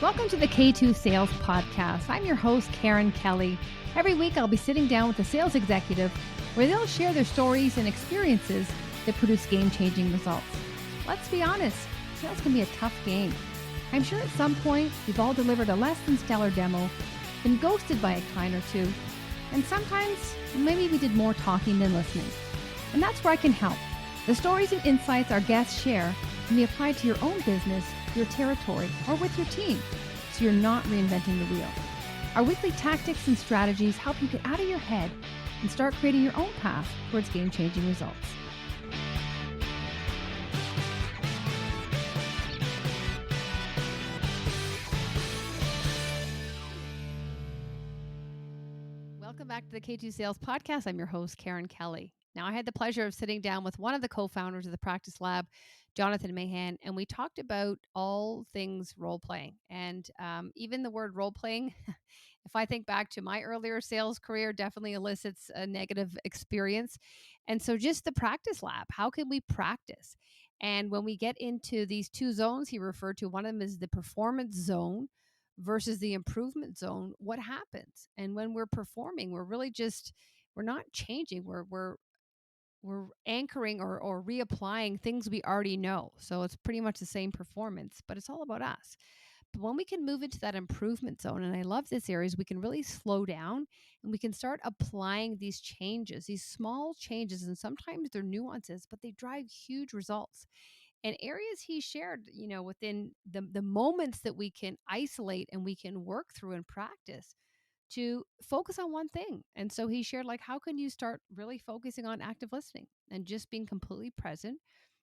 Welcome to the K2 Sales Podcast. I'm your host, Karen Kelly. Every week, I'll be sitting down with a sales executive where they'll share their stories and experiences that produce game-changing results. Let's be honest, sales can be a tough game. I'm sure at some point, we've all delivered a less than stellar demo, been ghosted by a client or two, and sometimes maybe we did more talking than listening. And that's where I can help. The stories and insights our guests share can be applied to your own business, your territory, or with your team, so you're not reinventing the wheel. Our weekly tactics and strategies help you get out of your head and start creating your own path towards game-changing results. Welcome back to the K2 Sales Podcast. I'm your host, Karen Kelly. Now, I had the pleasure of sitting down with one of the co-founders of the Practice Lab, Jonathan Mahan, and we talked about all things role-playing. And even the word role-playing, if I think back to my earlier sales career, definitely elicits a negative experience. And so just the Practice Lab, how can we practice? And when we get into these two zones he referred to, one of them is the performance zone versus the improvement zone. What happens? And when we're performing, we're really just, we're not changing. We're anchoring or reapplying things we already know. So it's pretty much the same performance, but it's all about us. But when we can move into that improvement zone, and I love this area, is we can really slow down and we can start applying these changes, these small changes, and sometimes they're nuances, but they drive huge results. And areas he shared, within the moments that we can isolate and we can work through and practice to focus on one thing. And so he shared, like, how can you start really focusing on active listening and just being completely present?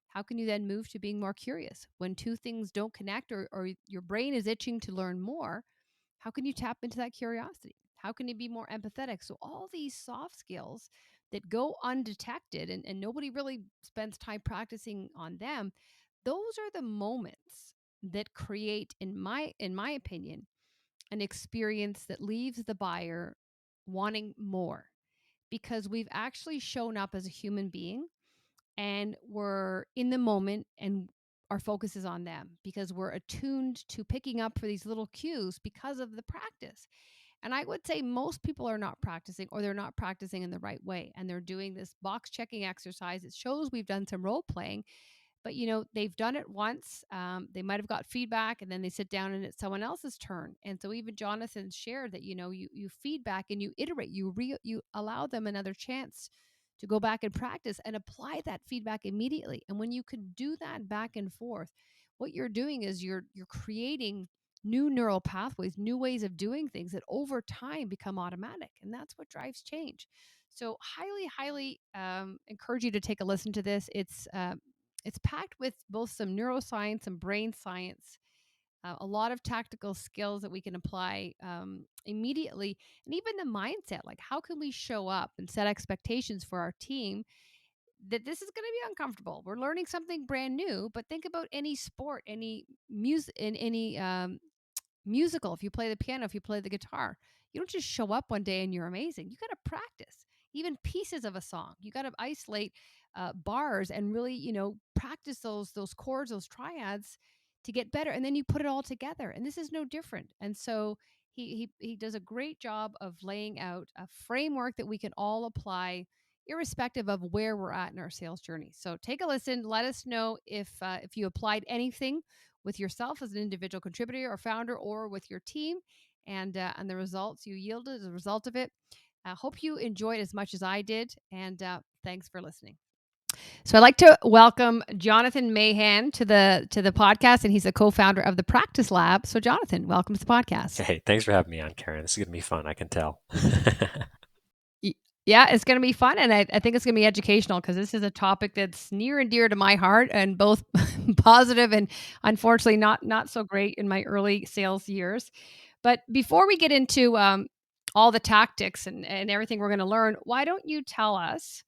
How can you then move to being more curious? When two things don't connect or your brain is itching to learn more, how can you tap into that curiosity? How can you be more empathetic? So all these soft skills that go undetected and nobody really spends time practicing on them, those are the moments that create, in my opinion, an experience that leaves the buyer wanting more, because we've actually shown up as a human being and we're in the moment and our focus is on them because we're attuned to picking up for these little cues because of the practice. And I would say most people are not practicing, or they're not practicing in the right way. And they're doing this box checking exercise. It shows we've done some role playing, but they've done it once. They might have got feedback and then they sit down and it's someone else's turn. And so even Jonathan shared that, you feedback and you iterate, you allow them another chance to go back and practice and apply that feedback immediately. And when you can do that back and forth, what you're doing is you're creating new neural pathways, new ways of doing things that over time become automatic. And that's what drives change. So highly encourage you to take a listen to this. It's packed with both some neuroscience and brain science, a lot of tactical skills that we can apply immediately, and even the mindset, like how can we show up and set expectations for our team that this is going to be uncomfortable. We're learning something brand new, but think about any sport, any music, in any musical. If you play the piano, if you play the guitar, you don't just show up one day and you're amazing. You got to practice even pieces of a song. You got to isolate bars and really, practice those chords, those triads to get better. And then you put it all together. And this is no different. And so he does a great job of laying out a framework that we can all apply irrespective of where we're at in our sales journey. So take a listen. Let us know if you applied anything with yourself as an individual contributor or founder, or with your team, and the results you yielded as a result of it. I hope you enjoyed as much as I did, and thanks for listening. So I'd like to welcome Jonathan Mahan to the podcast, and he's a co-founder of the Practice Lab. So Jonathan, welcome to the podcast. Hey, thanks for having me on, Karen. This is going to be fun, I can tell. Yeah, it's going to be fun, and I think it's going to be educational because this is a topic that's near and dear to my heart, and both positive and unfortunately not so great in my early sales years. But before we get into all the tactics and everything we're going to learn, why don't you tell us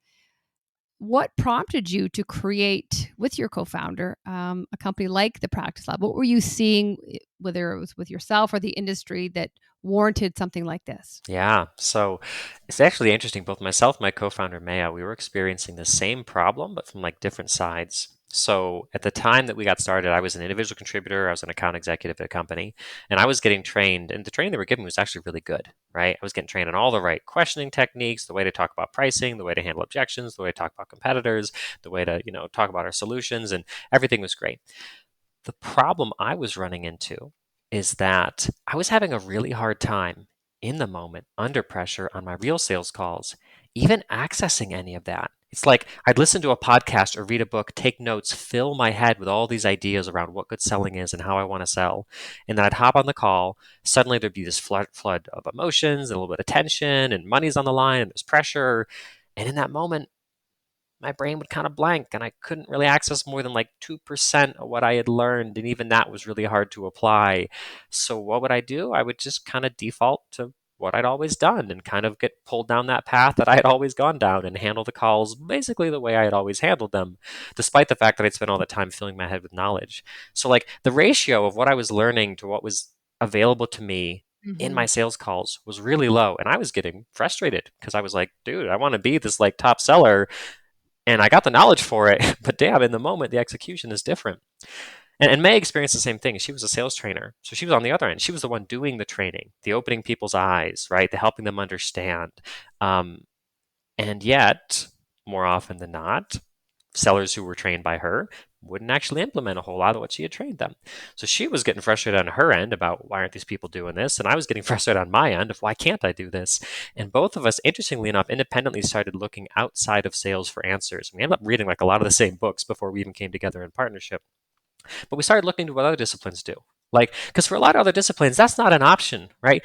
what prompted you to create, with your co-founder, a company like the Practice Lab? What were you seeing, whether it was with yourself or the industry, that warranted something like this? Yeah, so it's actually interesting. Both myself and my co-founder, Maya, we were experiencing the same problem, but from like different sides. So at the time that we got started, I was an individual contributor. I was an account executive at a company, and I was getting trained. And the training they were giving me was actually really good, right? I was getting trained on all the right questioning techniques, the way to talk about pricing, the way to handle objections, the way to talk about competitors, the way to talk about our solutions, and everything was great. The problem I was running into is that I was having a really hard time in the moment, under pressure on my real sales calls, even accessing any of that. It's like I'd listen to a podcast or read a book, take notes, fill my head with all these ideas around what good selling is and how I want to sell. And then I'd hop on the call. Suddenly there'd be this flood of emotions, and a little bit of tension, and money's on the line, and there's pressure. And in that moment, my brain would kind of blank and I couldn't really access more than like 2% of what I had learned. And even that was really hard to apply. So, what would I do? I would just kind of default to what I'd always done and kind of get pulled down that path that I had always gone down and handle the calls basically the way I had always handled them, despite the fact that I'd spent all that time filling my head with knowledge. So, like, the ratio of what I was learning to what was available to me in Hmm. my sales calls was really low, and I was getting frustrated because I was like, dude, I want to be this like top seller, and I got the knowledge for it, but damn, in the moment, the execution is different. And May experienced the same thing. She was a sales trainer. So she was on the other end. She was the one doing the training, the opening people's eyes, right? The helping them understand. Um, and yet, more often than not, sellers who were trained by her wouldn't actually implement a whole lot of what she had trained them. So she was getting frustrated on her end about why aren't these people doing this? And I was getting frustrated on my end of why can't I do this? And both of us, interestingly enough, independently started looking outside of sales for answers. We ended up reading like a lot of the same books before we even came together in partnership. But we started looking to what other disciplines do. Like, because for a lot of other disciplines, that's not an option, right?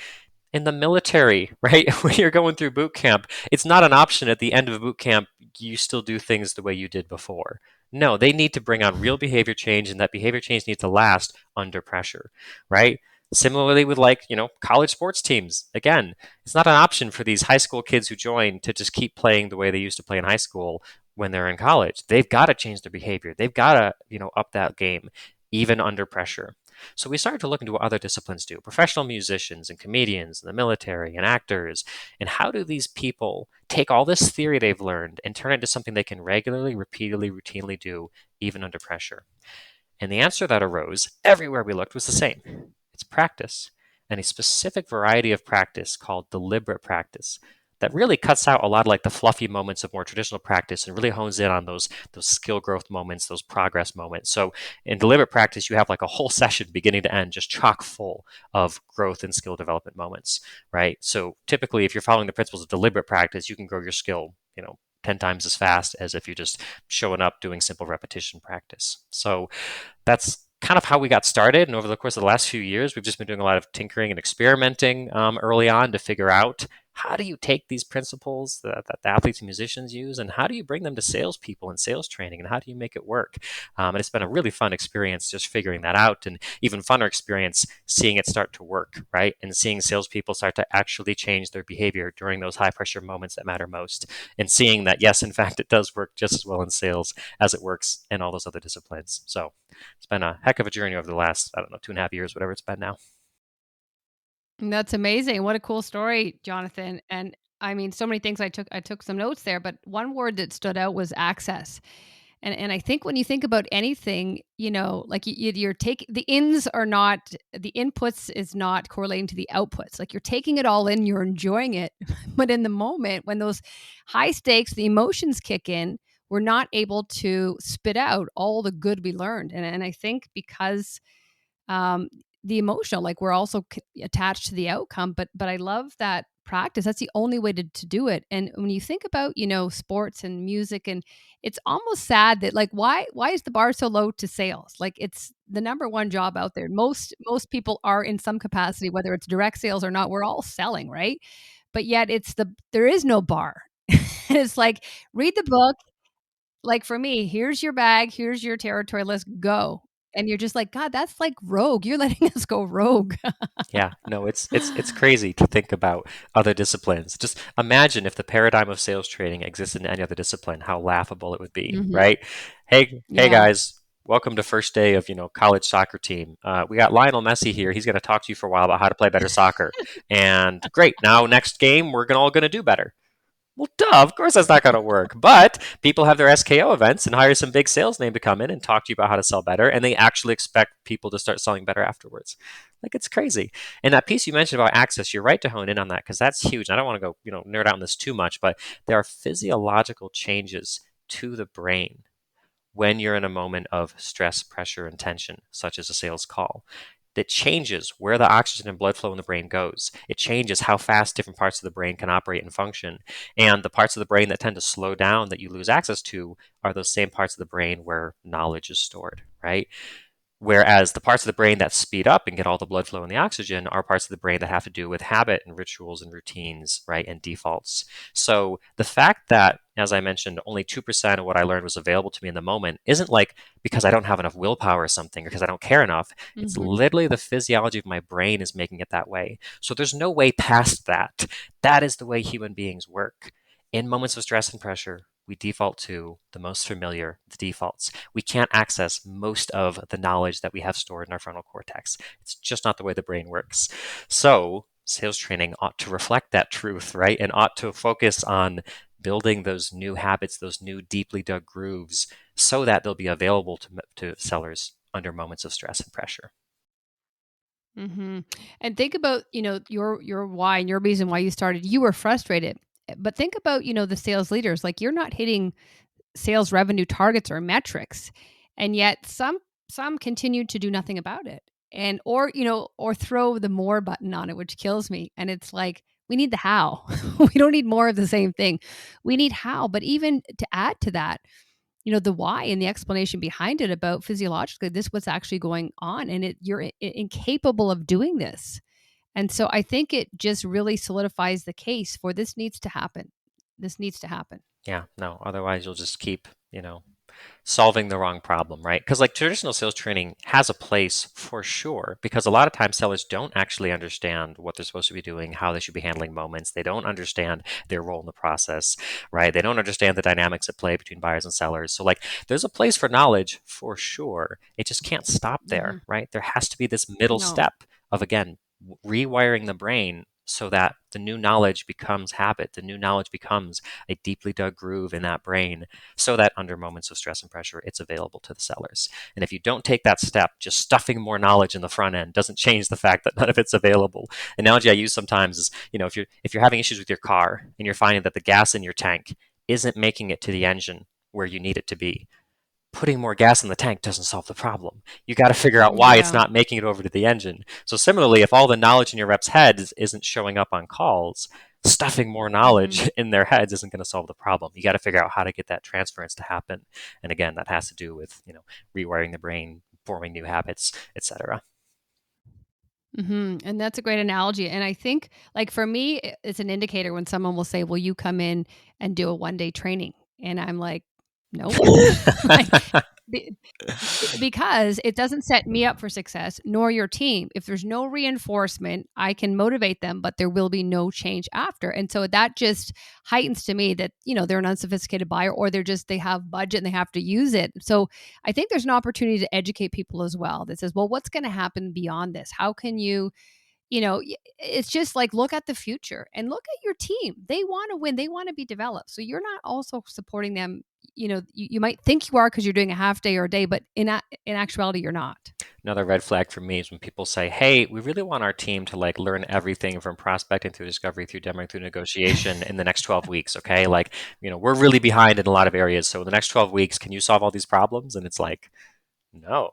In the military, right? When you're going through boot camp, it's not an option at the end of a boot camp, you still do things the way you did before. No, they need to bring on real behavior change, and that behavior change needs to last under pressure, right? Similarly with like, college sports teams. Again, it's not an option for these high school kids who join to just keep playing the way they used to play in high school when they're in college. They've got to change their behavior. They've got to, up that game even under pressure. So we started to look into what other disciplines do, professional musicians and comedians and the military and actors. And how do these people take all this theory they've learned and turn it into something they can regularly, repeatedly, routinely do, even under pressure? And the answer that arose everywhere we looked was the same: it's practice, and a specific variety of practice called deliberate practice that really cuts out a lot of like the fluffy moments of more traditional practice and really hones in on those skill growth moments, those progress moments. So in deliberate practice, you have like a whole session beginning to end just chock full of growth and skill development moments, right? So typically, if you're following the principles of deliberate practice, you can grow your skill, 10 times as fast as if you're just showing up doing simple repetition practice. So that's kind of how we got started. And over the course of the last few years, we've just been doing a lot of tinkering and experimenting early on to figure out how do you take these principles that the athletes and musicians use, and how do you bring them to salespeople and sales training, and how do you make it work? And it's been a really fun experience just figuring that out, and even funner experience seeing it start to work, right? And seeing salespeople start to actually change their behavior during those high pressure moments that matter most, and seeing that, yes, in fact, it does work just as well in sales as it works in all those other disciplines. So it's been a heck of a journey over the last, I don't know, 2.5 years, whatever it's been now. That's amazing. What a cool story, Jonathan. And I mean, so many things I took some notes there, but one word that stood out was access. And I think when you think about anything, like you're taking the ins are not the inputs is not correlating to the outputs. Like you're taking it all in, you're enjoying it, but in the moment when those high stakes, the emotions kick in, we're not able to spit out all the good we learned. And I think because um, the emotional, like we're also attached to the outcome. But I love that practice. That's the only way to do it. And when you think about sports and music, and it's almost sad that like why is the bar so low to sales? Like it's the number one job out there. Most people are in some capacity, whether it's direct sales or not. We're all selling, right? But yet there is no bar. It's like read the book, like for me, here's your bag, here's your territory, let's go. And you're just like, God, that's like rogue. You're letting us go rogue. Yeah, no, it's crazy to think about other disciplines. Just imagine if the paradigm of sales training existed in any other discipline, how laughable it would be, Mhm. right? Hey Yeah. guys, welcome to first day of college soccer team. We got Lionel Messi here. He's going to talk to you for a while about how to play better soccer. And great, now next game we're all going to do better. Well, duh, of course that's not going to work. But people have their SKO events and hire some big sales name to come in and talk to you about how to sell better. And they actually expect people to start selling better afterwards. Like, it's crazy. And that piece you mentioned about access, you're right to hone in on that because that's huge. I don't want to go, nerd out on this too much, but there are physiological changes to the brain when you're in a moment of stress, pressure, and tension, such as a sales call. That changes where the oxygen and blood flow in the brain goes. It changes how fast different parts of the brain can operate and function. And the parts of the brain that tend to slow down that you lose access to are those same parts of the brain where knowledge is stored, right? Whereas the parts of the brain that speed up and get all the blood flow and the oxygen are parts of the brain that have to do with habit and rituals and routines, right? And defaults. So the fact that, as I mentioned, only 2% of what I learned was available to me in the moment isn't like because I don't have enough willpower or something or because I don't care enough. It's Hmm. literally the physiology of my brain is making it that way. So there's no way past that. That is the way human beings work. In moments of stress and pressure, we default to the most familiar, the defaults. We can't access most of the knowledge that we have stored in our frontal cortex. It's just not the way the brain works. So, sales training ought to reflect that truth, right? And ought to focus on building those new habits, those new deeply dug grooves, so that they'll be available to sellers under moments of stress and pressure. Hmm. And think about, your why and your reason why you started. You were frustrated, but think about, the sales leaders. Like, you're not hitting sales revenue targets or metrics, and yet some continue to do nothing about it, and or throw the more button on it, which kills me. And it's like, we need the how. We don't need more of the same thing. We need how. But even to add to that, the why and the explanation behind it about physiologically this what's actually going on, and you're incapable of doing this. And so I think it just really solidifies the case for this needs to happen. This needs to happen. Yeah, no, otherwise you'll just keep, solving the wrong problem, right? Because like traditional sales training has a place for sure, because a lot of times sellers don't actually understand what they're supposed to be doing, how they should be handling moments. They don't understand their role in the process, right? They don't understand the dynamics at play between buyers and sellers. So like there's a place for knowledge for sure. It just can't stop Hmm. there, right? There has to be this middle No. step of again rewiring the brain so that the new knowledge becomes habit. The new knowledge becomes a deeply dug groove in that brain so that under moments of stress and pressure, it's available to the sellers. And if you don't take that step, just stuffing more knowledge in the front end doesn't change the fact that none of it's available. Analogy I use sometimes is, if you're having issues with your car and you're finding that the gas in your tank isn't making it to the engine where you need it to be, putting more gas in the tank doesn't solve the problem. You got to figure out why it's Yeah. not making it over to the engine. So similarly, if all the knowledge in your rep's head isn't showing up on calls, stuffing more Hmm. knowledge in their heads isn't going to solve the problem. You got to figure out how to get that transference to happen. And again, that has to do with, rewiring the brain, forming new habits, etc. And that's a great analogy. And I think, like, for me, it's an indicator when someone will say, "Will you come in and do a 1-day training?" And I'm like, "Nope." Like, be because it doesn't set me up for success, nor your team. If there's no reinforcement, I can motivate them, but there will be no change after. And so that just heightens to me that, they're an unsophisticated buyer, or they have budget and they have to use it. So I think there's an opportunity to educate people as well that says, well, what's going to happen beyond this? How can you, it's just like, look at the future and look at your team. They want to win, they want to be developed. So you're not also supporting them. You might think you are because you're doing a half day or a day, but in actuality, you're not. Another red flag for me is when people say, "Hey, we really want our team to like learn everything from prospecting through discovery, through demoing, through negotiation in the next 12 weeks, okay? Like, we're really behind in a lot of areas. So in the next 12 weeks, can you solve all these problems?" And it's like, "No.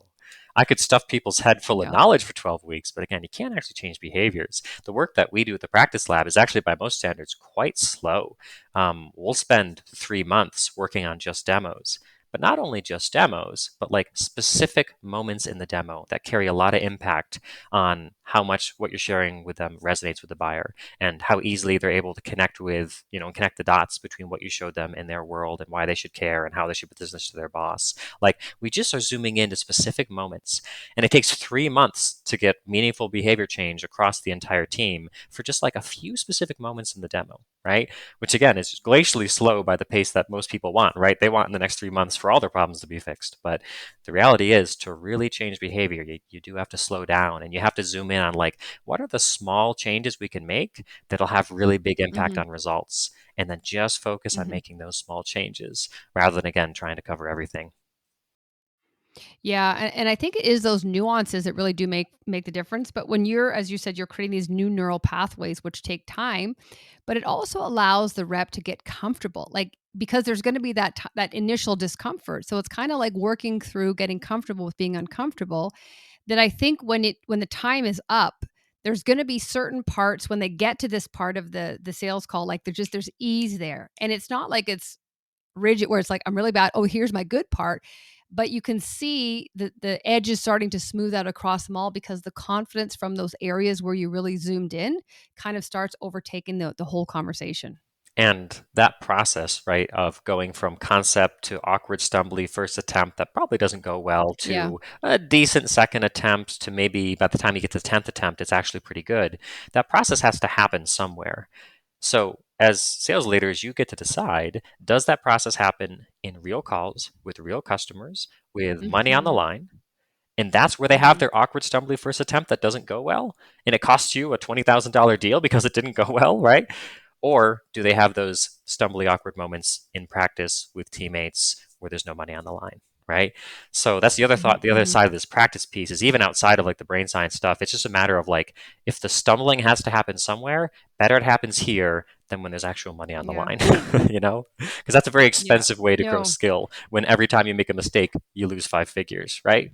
I could stuff people's head full of Yeah. knowledge for 12 weeks, but again, you can't actually change behaviors. The work that we do at the practice lab is actually, by most standards, quite slow. We'll spend 3 months working on just demos, but not only just demos, but like specific moments in the demo that carry a lot of impact on how much what you're sharing with them resonates with the buyer and how easily they're able to connect with, and connect the dots between what you showed them in their world and why they should care and how they should put this to their boss. Like we just are zooming into specific moments. And it takes 3 months to get meaningful behavior change across the entire team for just like a few specific moments in the demo, right? Which again is glacially slow by the pace that most people want, right? They want in the next 3 months for all their problems to be fixed. But the reality is to really change behavior, you do have to slow down and you have to zoom in on like what are the small changes we can make that'll have really big impact Mhm. on results, and then just focus on Mhm. making those small changes rather than again trying to cover everything. Yeah, and I think it is those nuances that really do make the difference. But when you're, as you said, you're creating these new neural pathways, which take time, but it also allows the rep to get comfortable, like because there's going to be that initial discomfort. So it's kind of like working through getting comfortable with being uncomfortable. That I think when the time is up, there's going to be certain parts when they get to this part of the sales call, like there's ease there, and it's not like it's rigid where it's like, I'm really bad. Oh, here's my good part. But you can see the edge is starting to smooth out across them all because the confidence from those areas where you really zoomed in kind of starts overtaking the whole conversation. And that process, right, of going from concept to awkward, stumbly first attempt that probably doesn't go well Yeah. to a decent second attempt to maybe by the time you get to the 10th attempt, it's actually pretty good. That process has to happen somewhere. So, as sales leaders, you get to decide, does that process happen in real calls with real customers with money on the Mhm. line? And that's where they have Mhm. their awkward, stumbly first attempt that doesn't go well. And it costs you a $20,000 deal because it didn't go well, right? Or do they have those stumbly, awkward moments in practice with teammates where there's no money on the line, right? So that's the other Mhm. thought. The other Mhm. side of this practice piece is even outside of like the brain science stuff, it's just a matter of like, if the stumbling has to happen somewhere, better it happens here than when there's actual money on the Yeah. line, you know? Because that's a very Yeah. expensive way to grow No. skill when every time you make a mistake, you lose five figures, right?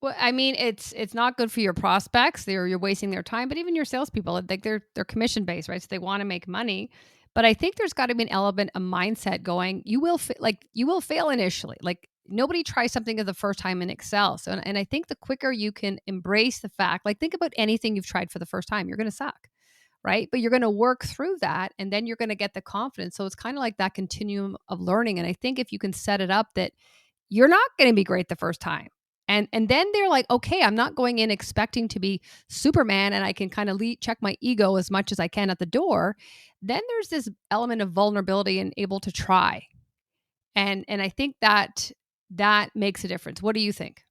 Well, I mean, it's not good for your prospects. You're wasting their time, but even your salespeople, like they're commission based, right? So they want to make money. But I think there's got to be an element, a mindset going. You will fail initially. Like nobody tries something the first time in Excel. So, and I think the quicker you can embrace the fact, like think about anything you've tried for the first time, you're going to suck, right? But you're going to work through that, and then you're going to get the confidence. So it's kind of like that continuum of learning. And I think if you can set it up that you're not going to be great the first time. And then they're like, okay, I'm not going in expecting to be Superman and I can kind of check my ego as much as I can at the door. Then there's this element of vulnerability and able to try. And I think that makes a difference. What do you think?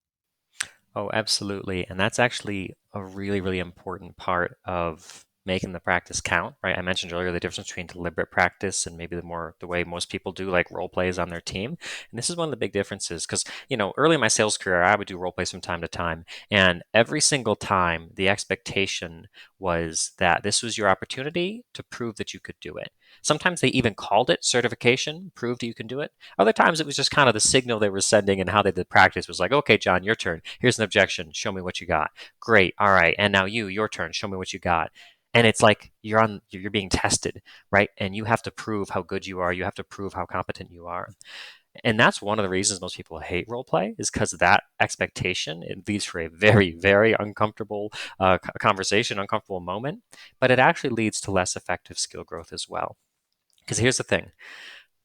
Oh, absolutely. And that's actually a really, really important part of making the practice count, right? I mentioned earlier the difference between deliberate practice and maybe the way most people do like role plays on their team. And this is one of the big differences because, early in my sales career, I would do role plays from time to time. And every single time, the expectation was that this was your opportunity to prove that you could do it. Sometimes they even called it certification, proved you can do it. Other times it was just kind of the signal they were sending and how they did practice was like, okay, John, your turn. Here's an objection. Show me what you got. Great. All right. And now your turn. Show me what you got. And it's like you're being tested, right? And you have to prove how good you are. You have to prove how competent you are. And that's one of the reasons most people hate role play is because that expectation it leads for a very, very uncomfortable conversation, uncomfortable moment. But it actually leads to less effective skill growth as well. Because here's the thing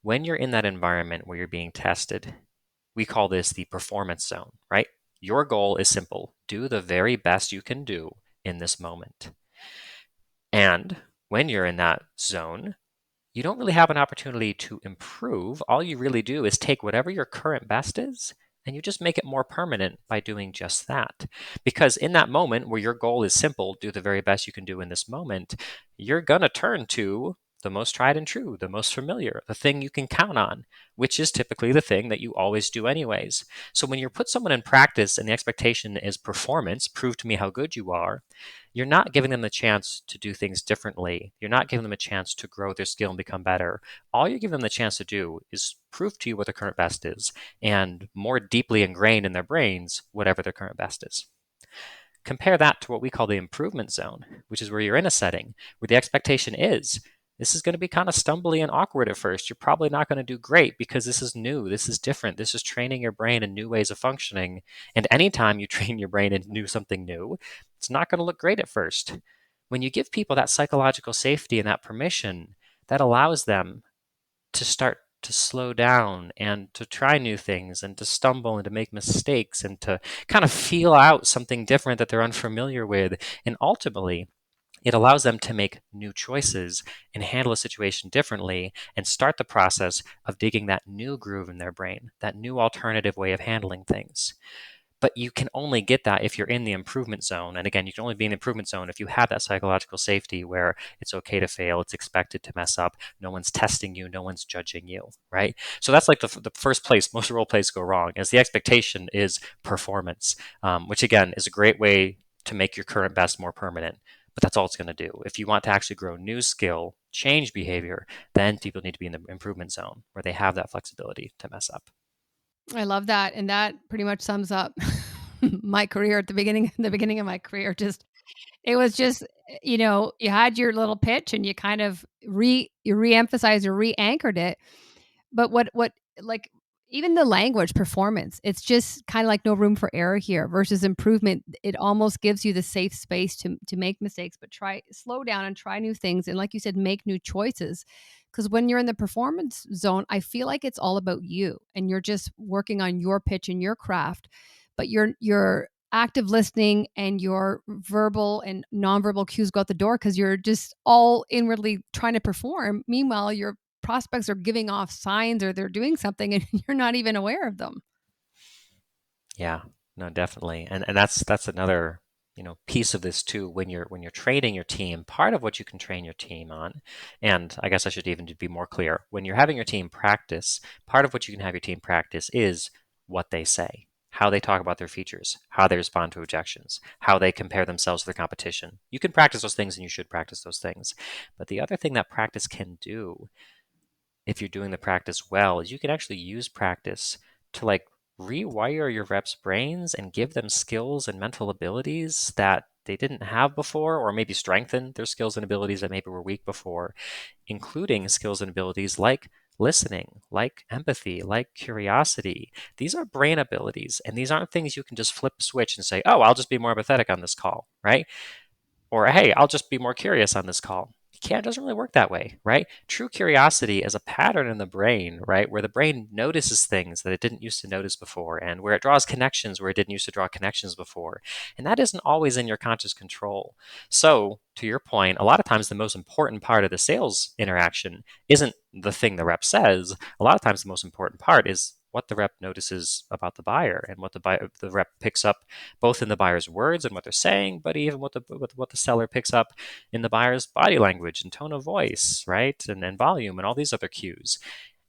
when you're in that environment where you're being tested, we call this the performance zone, right? Your goal is simple do the very best you can do in this moment. And when you're in that zone, you don't really have an opportunity to improve. All you really do is take whatever your current best is and you just make it more permanent by doing just that. Because in that moment where your goal is simple, do the very best you can do in this moment, you're going to turn to the most tried and true, the most familiar, the thing you can count on, which is typically the thing that you always do anyways. So when you put someone in practice and the expectation is performance, prove to me how good you are, you're not giving them the chance to do things differently. You're not giving them a chance to grow their skill and become better. All you're giving them the chance to do is prove to you what their current best is and more deeply ingrained in their brains whatever their current best is. Compare that to what we call the improvement zone, which is where you're in a setting where the expectation is this is going to be kind of stumbly and awkward at first. You're probably not going to do great because this is new. This is different. This is training your brain in new ways of functioning. And anytime you train your brain in something new, it's not going to look great at first. When you give people that psychological safety and that permission, that allows them to start to slow down and to try new things and to stumble and to make mistakes and to kind of feel out something different that they're unfamiliar with. And ultimately, it allows them to make new choices and handle a situation differently and start the process of digging that new groove in their brain, that new alternative way of handling things. But you can only get that if you're in the improvement zone. And again, you can only be in the improvement zone if you have that psychological safety where it's okay to fail, it's expected to mess up, no one's testing you, no one's judging you, right? So that's like the first place most role plays go wrong, is the expectation is performance, which again is a great way to make your current best more permanent. But that's all it's going to do. If you want to actually grow new skill, change behavior, then people need to be in the improvement zone where they have that flexibility to mess up. I love that, and that pretty much sums up my career at the beginning of my career. Just it was just, you had your little pitch and you kind of you re-emphasized or re-anchored it. But what like even the language performance, it's just kind of like no room for error here versus improvement. It almost gives you the safe space to make mistakes, but try slow down and try new things. And like you said, make new choices. Because when you're in the performance zone, I feel like it's all about you and you're just working on your pitch and your craft, but you're active listening and your verbal and nonverbal cues go out the door because you're just all inwardly trying to perform. Meanwhile, your prospects are giving off signs or they're doing something and you're not even aware of them. Yeah, no, definitely. And that's another, piece of this too. When you're training your team, part of what you can train your team on, and I guess I should even be more clear, when you're having your team practice, part of what you can have your team practice is what they say, how they talk about their features, how they respond to objections, how they compare themselves to their competition. You can practice those things and you should practice those things. But the other thing that practice can do, if you're doing the practice well, is you can actually use practice to like rewire your reps' brains and give them skills and mental abilities that they didn't have before, or maybe strengthen their skills and abilities that maybe were weak before, including skills and abilities like listening, like empathy, like curiosity. These are brain abilities, and these aren't things you can just flip a switch and say, oh, I'll just be more empathetic on this call, right? Or, hey, I'll just be more curious on this call. You can't, it doesn't really work that way, right? True curiosity is a pattern in the brain, right? Where the brain notices things that it didn't used to notice before, and where it draws connections where it didn't used to draw connections before. And that isn't always in your conscious control. So, to your point, a lot of times the most important part of the sales interaction isn't the thing the rep says. A lot of times the most important part is what the rep notices about the buyer and what the rep picks up both in the buyer's words and what they're saying, but even what the seller picks up in the buyer's body language and tone of voice, right? And volume and all these other cues.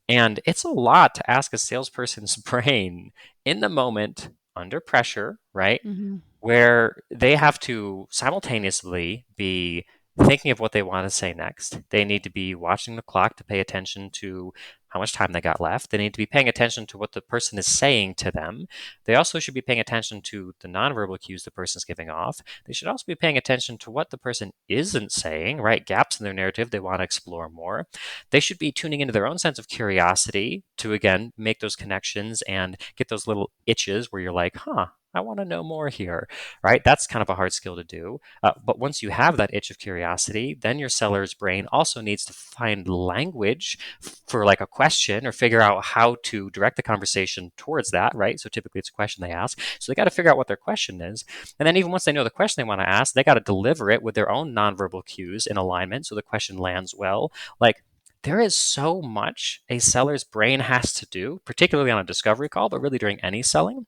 And it's a lot to ask a salesperson's brain in the moment under pressure, right? Mm-hmm. Where they have to simultaneously be thinking of what they want to say next. They need to be watching the clock to pay attention to how much time they got left. They need to be paying attention to what the person is saying to them. They also should be paying attention to the nonverbal cues the person's giving off. They should also be paying attention to what the person isn't saying, right? Gaps in their narrative they want to explore more. They should be tuning into their own sense of curiosity to, again, make those connections and get those little itches where you're like, huh, I want to know more here, right? That's kind of a hard skill to do. But once you have that itch of curiosity, then your seller's brain also needs to find language for like a question or figure out how to direct the conversation towards that, right? So typically it's a question they ask. So they got to figure out what their question is. And then even once they know the question they want to ask, they got to deliver it with their own nonverbal cues in alignment so the question lands well. Like, there is so much a seller's brain has to do, particularly on a discovery call, but really during any selling.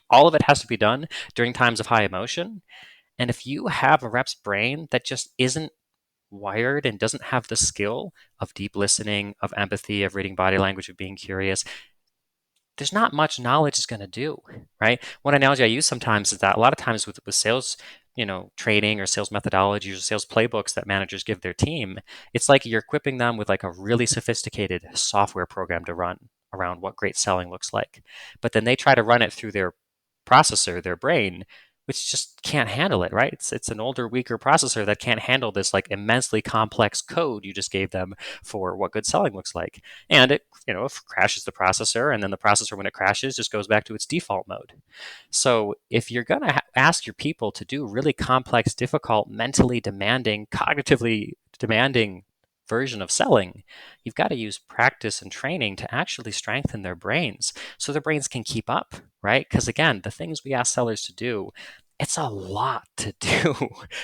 All of it has to be done during times of high emotion. And if you have a rep's brain that just isn't wired and doesn't have the skill of deep listening, of empathy, of reading body language, of being curious, there's not much knowledge is going to do, right? One analogy I use sometimes is that a lot of times with sales, training or sales methodologies or sales playbooks that managers give their team, it's like you're equipping them with like a really sophisticated software program to run around what great selling looks like. But then they try to run it through their processor, their brain, which just can't handle it, right? It's an older, weaker processor that can't handle this like immensely complex code you just gave them for what good selling looks like. And it, crashes the processor, and then the processor, when it crashes, just goes back to its default mode. So if you're going to ask your people to do really complex, difficult, mentally demanding, cognitively demanding version of selling, you've got to use practice and training to actually strengthen their brains so their brains can keep up, right? Because again, the things we ask sellers to do, it's a lot to do.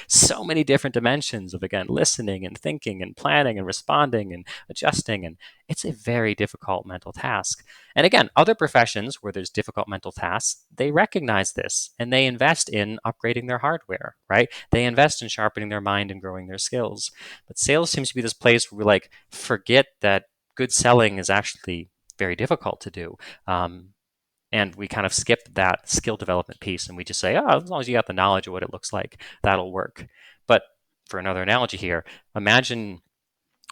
So many different dimensions of, again, listening and thinking and planning and responding and adjusting. And it's a very difficult mental task. And again, other professions where there's difficult mental tasks, they recognize this and they invest in upgrading their hardware, right? They invest in sharpening their mind and growing their skills. But sales seems to be this place where we like forget that good selling is actually very difficult to do. And we kind of skip that skill development piece and we just say, oh, as long as you got the knowledge of what it looks like, that'll work. But for another analogy here, imagine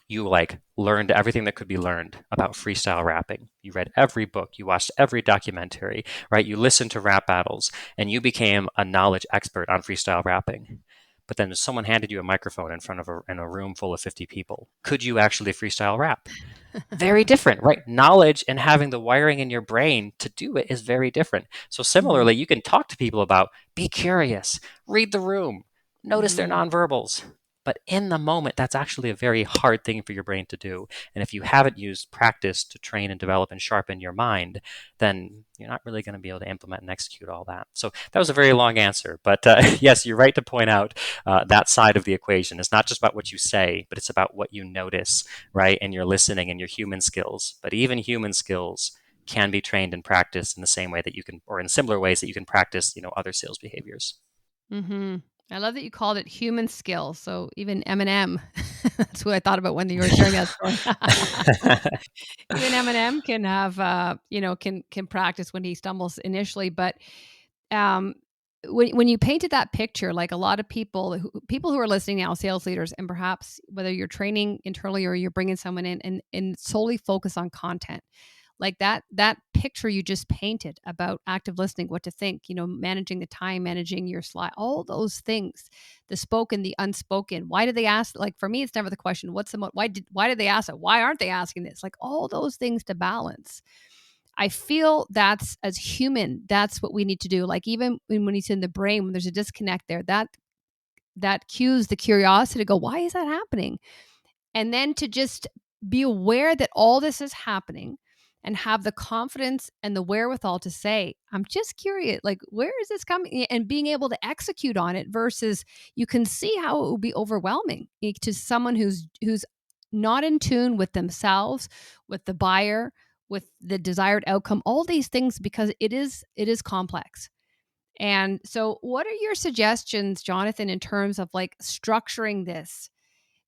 you like learned everything that could be learned about freestyle rapping. You read every book, you watched every documentary, right? You listened to rap battles and you became a knowledge expert on freestyle rapping. But then someone handed you a microphone in front of in a room full of 50 people. Could you actually freestyle rap? Very different, right? Knowledge and having the wiring in your brain to do it is very different. So Mhm. similarly, you can talk to people about be curious, read the room, notice their Mhm. nonverbals. But in the moment, that's actually a very hard thing for your brain to do. And if you haven't used practice to train and develop and sharpen your mind, then you're not really going to be able to implement and execute all that. So that was a very long answer. But yes, you're right to point out that side of the equation. It's not just about what you say, but it's about what you notice, right? And your listening and your human skills. But even human skills can be trained and practiced in the same way that you can, or in similar ways that you can practice, other sales behaviors. Mhm. I love that you called it human skills. So even Eminem, that's who I thought about when you were sharing that story. Even Eminem can have, can practice when he stumbles initially, but um, when you painted that picture, like a lot of people who are listening now, sales leaders, and perhaps whether you're training internally or you're bringing someone in and solely focus on content, like that picture you just painted about active listening, what to think, managing the time, managing your slide, all those things, the spoken, the unspoken. Why did they ask? Like for me, it's never the question. Why did they ask it? Why aren't they asking this? Like all those things to balance. I feel that's as human, that's what we need to do. Like even when it's in the brain, when there's a disconnect there, that cues the curiosity to go, why is that happening? And then to just be aware that all this is happening and have the confidence and the wherewithal to say, I'm just curious, like, where is this coming? And being able to execute on it versus you can see how it would be overwhelming to someone who's not in tune with themselves, with the buyer, with the desired outcome, all these things, because it is complex. And so what are your suggestions, Jonathan, in terms of like structuring this?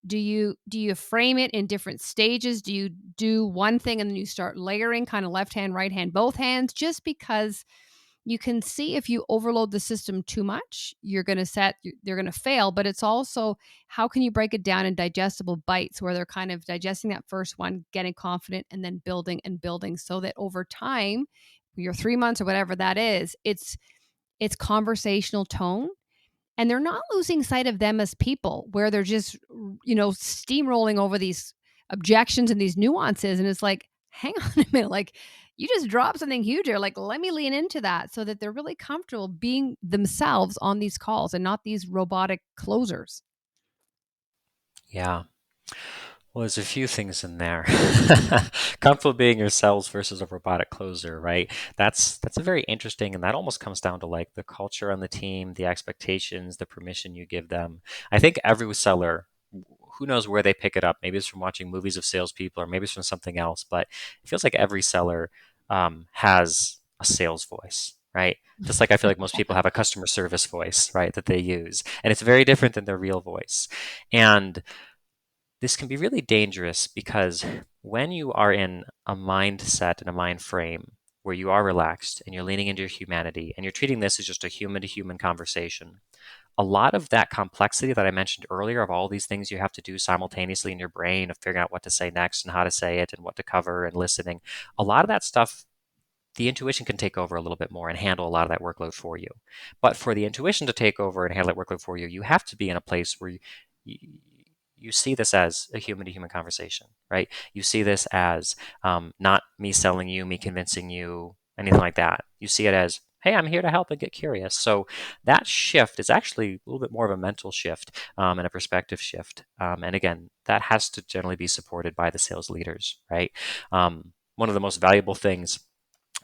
Do you frame it in different stages? Do you do one thing and then you start layering kind of left hand, right hand, both hands? Just because you can see if you overload the system too much, they're going to fail. But it's also how can you break it down in digestible bites where they're kind of digesting that first one, getting confident, and then building and building so that over time, your 3 months or whatever that is, it's conversational tone and they're not losing sight of them as people where they're just steamrolling over these objections and these nuances and it's like hang on a minute, like you just dropped something huge here, like let me lean into that so that they're really comfortable being themselves on these calls and not these robotic closers. Yeah. Well, there's a few things in there. Comfortable being yourselves versus a robotic closer, right? That's a very interesting, and that almost comes down to like the culture on the team, the expectations, the permission you give them. I think every seller, who knows where they pick it up? Maybe it's from watching movies of salespeople, or maybe it's from something else. But it feels like every seller has a sales voice, right? Just like I feel like most people have a customer service voice, right, that they use, and it's very different than their real voice, and this can be really dangerous because when you are in a mindset and a mind frame where you are relaxed and you're leaning into your humanity and you're treating this as just a human to human conversation, a lot of that complexity that I mentioned earlier of all these things you have to do simultaneously in your brain of figuring out what to say next and how to say it and what to cover and listening, a lot of that stuff, the intuition can take over a little bit more and handle a lot of that workload for you. But for the intuition to take over and handle that workload for you, you have to be in a place where you, you see this as a human to human conversation, right? You see this as not me selling you, me convincing you, anything like that. You see it as, hey, I'm here to help and get curious. So that shift is actually a little bit more of a mental shift and a perspective shift. And again, that has to generally be supported by the sales leaders, right? One of the most valuable things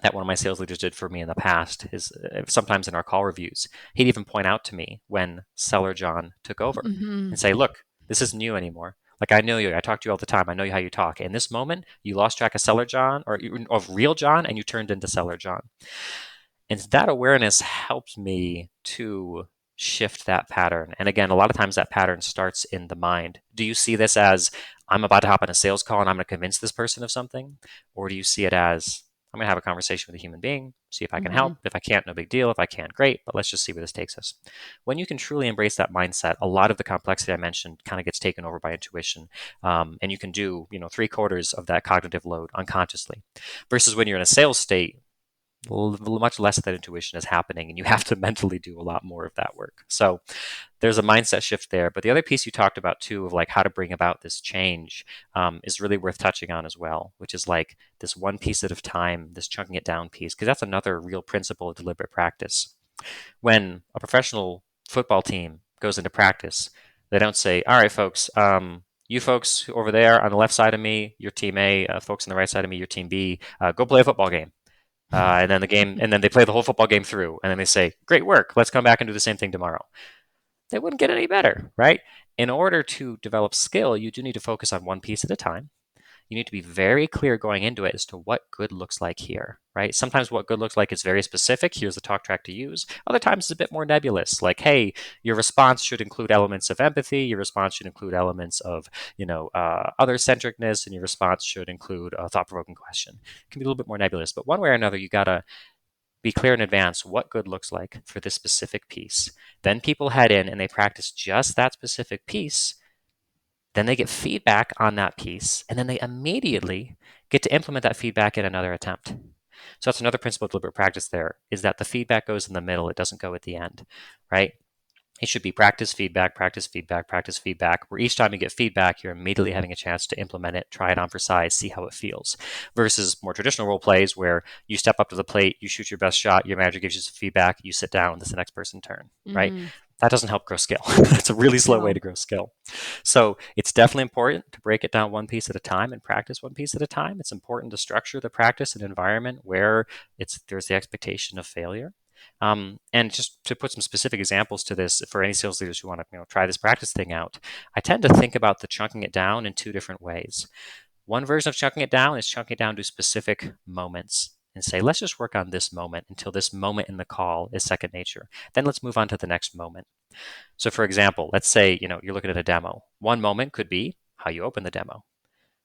that one of my sales leaders did for me in the past is sometimes in our call reviews, he'd even point out to me when seller John took over Mhm. and say, look, this isn't you anymore. Like, I know you. I talk to you all the time. I know how you talk. In this moment, you lost track of seller John or of real John and you turned into seller John. And that awareness helps me to shift that pattern. And again, a lot of times that pattern starts in the mind. Do you see this as I'm about to hop on a sales call and I'm going to convince this person of something? Or do you see it as I'm going to have a conversation with a human being, see if I can help. Mhm. If I can't, no big deal. If I can, great. But let's just see where this takes us. When you can truly embrace that mindset, a lot of the complexity I mentioned kind of gets taken over by intuition. And you can do, 3/4 of that cognitive load unconsciously. Versus when you're in a sales state, much less of that intuition is happening and you have to mentally do a lot more of that work. So there's a mindset shift there. But the other piece you talked about too of like how to bring about this change is really worth touching on as well, which is like this one piece at a time, this chunking it down piece, because that's another real principle of deliberate practice. When a professional football team goes into practice, they don't say, all right, folks, you folks over there on the left side of me, your team A, folks on the right side of me, your team B, go play a football game. And then they play the whole football game through, and then they say, "Great work! Let's come back and do the same thing tomorrow." They wouldn't get any better, right? In order to develop skill, you do need to focus on one piece at a time. You need to be very clear going into it as to what good looks like here, right? Sometimes what good looks like is very specific. Here's the talk track to use. Other times it's a bit more nebulous, like, hey, your response should include elements of empathy. Your response should include elements of, other centricness, and your response should include a thought-provoking question. It can be a little bit more nebulous, but one way or another, you gotta be clear in advance what good looks like for this specific piece. Then people head in and they practice just that specific piece, then they get feedback on that piece, and then they immediately get to implement that feedback in another attempt. So that's another principle of deliberate practice there, is that the feedback goes in the middle. It doesn't go at the end, right? It should be practice, feedback, practice, feedback, practice, feedback, where each time you get feedback, you're immediately having a chance to implement it, try it on for size, see how it feels. Versus more traditional role plays where you step up to the plate, you shoot your best shot, your manager gives you some feedback, you sit down, it's the next person's turn, right? Mhm. That doesn't help grow skill. That's a really slow way No. to grow skill. So it's definitely important to break it down one piece at a time and practice one piece at a time. It's important to structure the practice in an environment where there's the expectation of failure. And just to put some specific examples to this for any sales leaders who want to try this practice thing out, I tend to think about the chunking it down in two different ways. One version of chunking it down is chunking it down to specific moments and say, let's just work on this moment until this moment in the call is second nature. Then let's move on to the next moment. So for example, let's say, you're looking at a demo. One moment could be how you open the demo.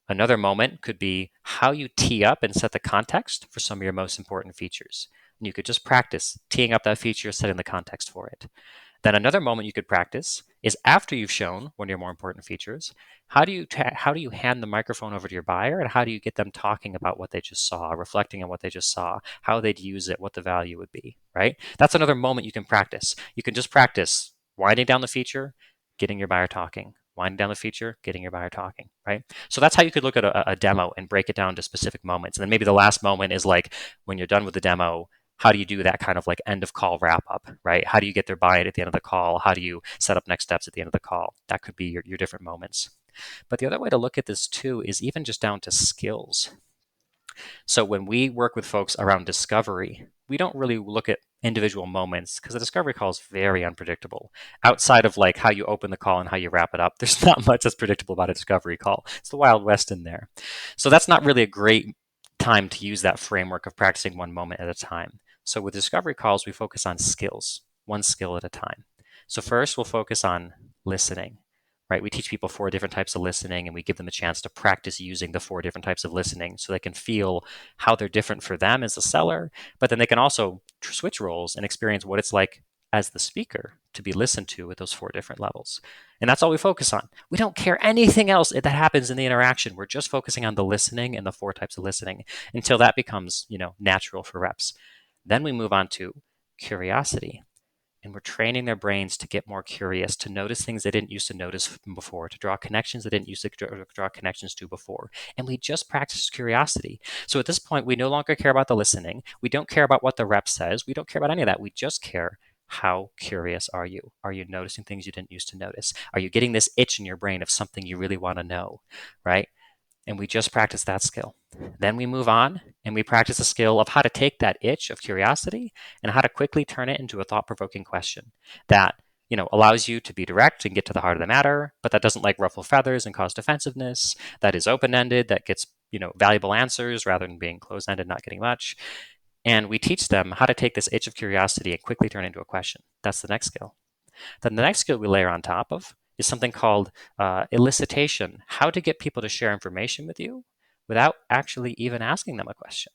Another moment could be how you tee up and set the context for some of your most important features. And you could just practice teeing up that feature, setting the context for it. Then another moment you could practice is after you've shown one of your more important features. How do you hand the microphone over to your buyer, and how do you get them talking about what they just saw, reflecting on what they just saw, how they'd use it, what the value would be, right? That's another moment you can practice. You can just practice winding down the feature, getting your buyer talking. Winding down the feature, getting your buyer talking, right? So that's how you could look at a demo and break it down to specific moments. And then maybe the last moment is like when you're done with the demo, how do you do that kind of like end of call wrap up, right? How do you get their buy-in at the end of the call? How do you set up next steps at the end of the call? That could be your different moments. But the other way to look at this too is even just down to skills. So when we work with folks around discovery, we don't really look at individual moments because the discovery call is very unpredictable. Outside of like how you open the call and how you wrap it up, there's not much that's predictable about a discovery call. It's the Wild West in there. So that's not really a great time to use that framework of practicing one moment at a time. So with discovery calls, we focus on skills, one skill at a time. So first, we'll focus on listening, right? We teach people four different types of listening, and we give them a chance to practice using the four different types of listening so they can feel how they're different for them as a seller, but then they can also switch roles and experience what it's like as the speaker to be listened to at those four different levels. And that's all we focus on. We don't care anything else that happens in the interaction. We're just focusing on the listening and the four types of listening until that becomes, natural for reps. Then we move on to curiosity, and we're training their brains to get more curious, to notice things they didn't used to notice before, to draw connections they didn't used to draw connections to before. And we just practice curiosity. So at this point, we no longer care about the listening. We don't care about what the rep says. We don't care about any of that. We just care, how curious are you? Are you noticing things you didn't used to notice? Are you getting this itch in your brain of something you really want to know, right? and we just practice that skill. Then we move on and we practice a skill of how to take that itch of curiosity and how to quickly turn it into a thought-provoking question that allows you to be direct and get to the heart of the matter, but that doesn't like ruffle feathers and cause defensiveness, that is open-ended, that gets valuable answers rather than being closed-ended, not getting much. And we teach them how to take this itch of curiosity and quickly turn it into a question. That's the next skill. Then the next skill we layer on top of is something called elicitation, how to get people to share information with you without actually even asking them a question.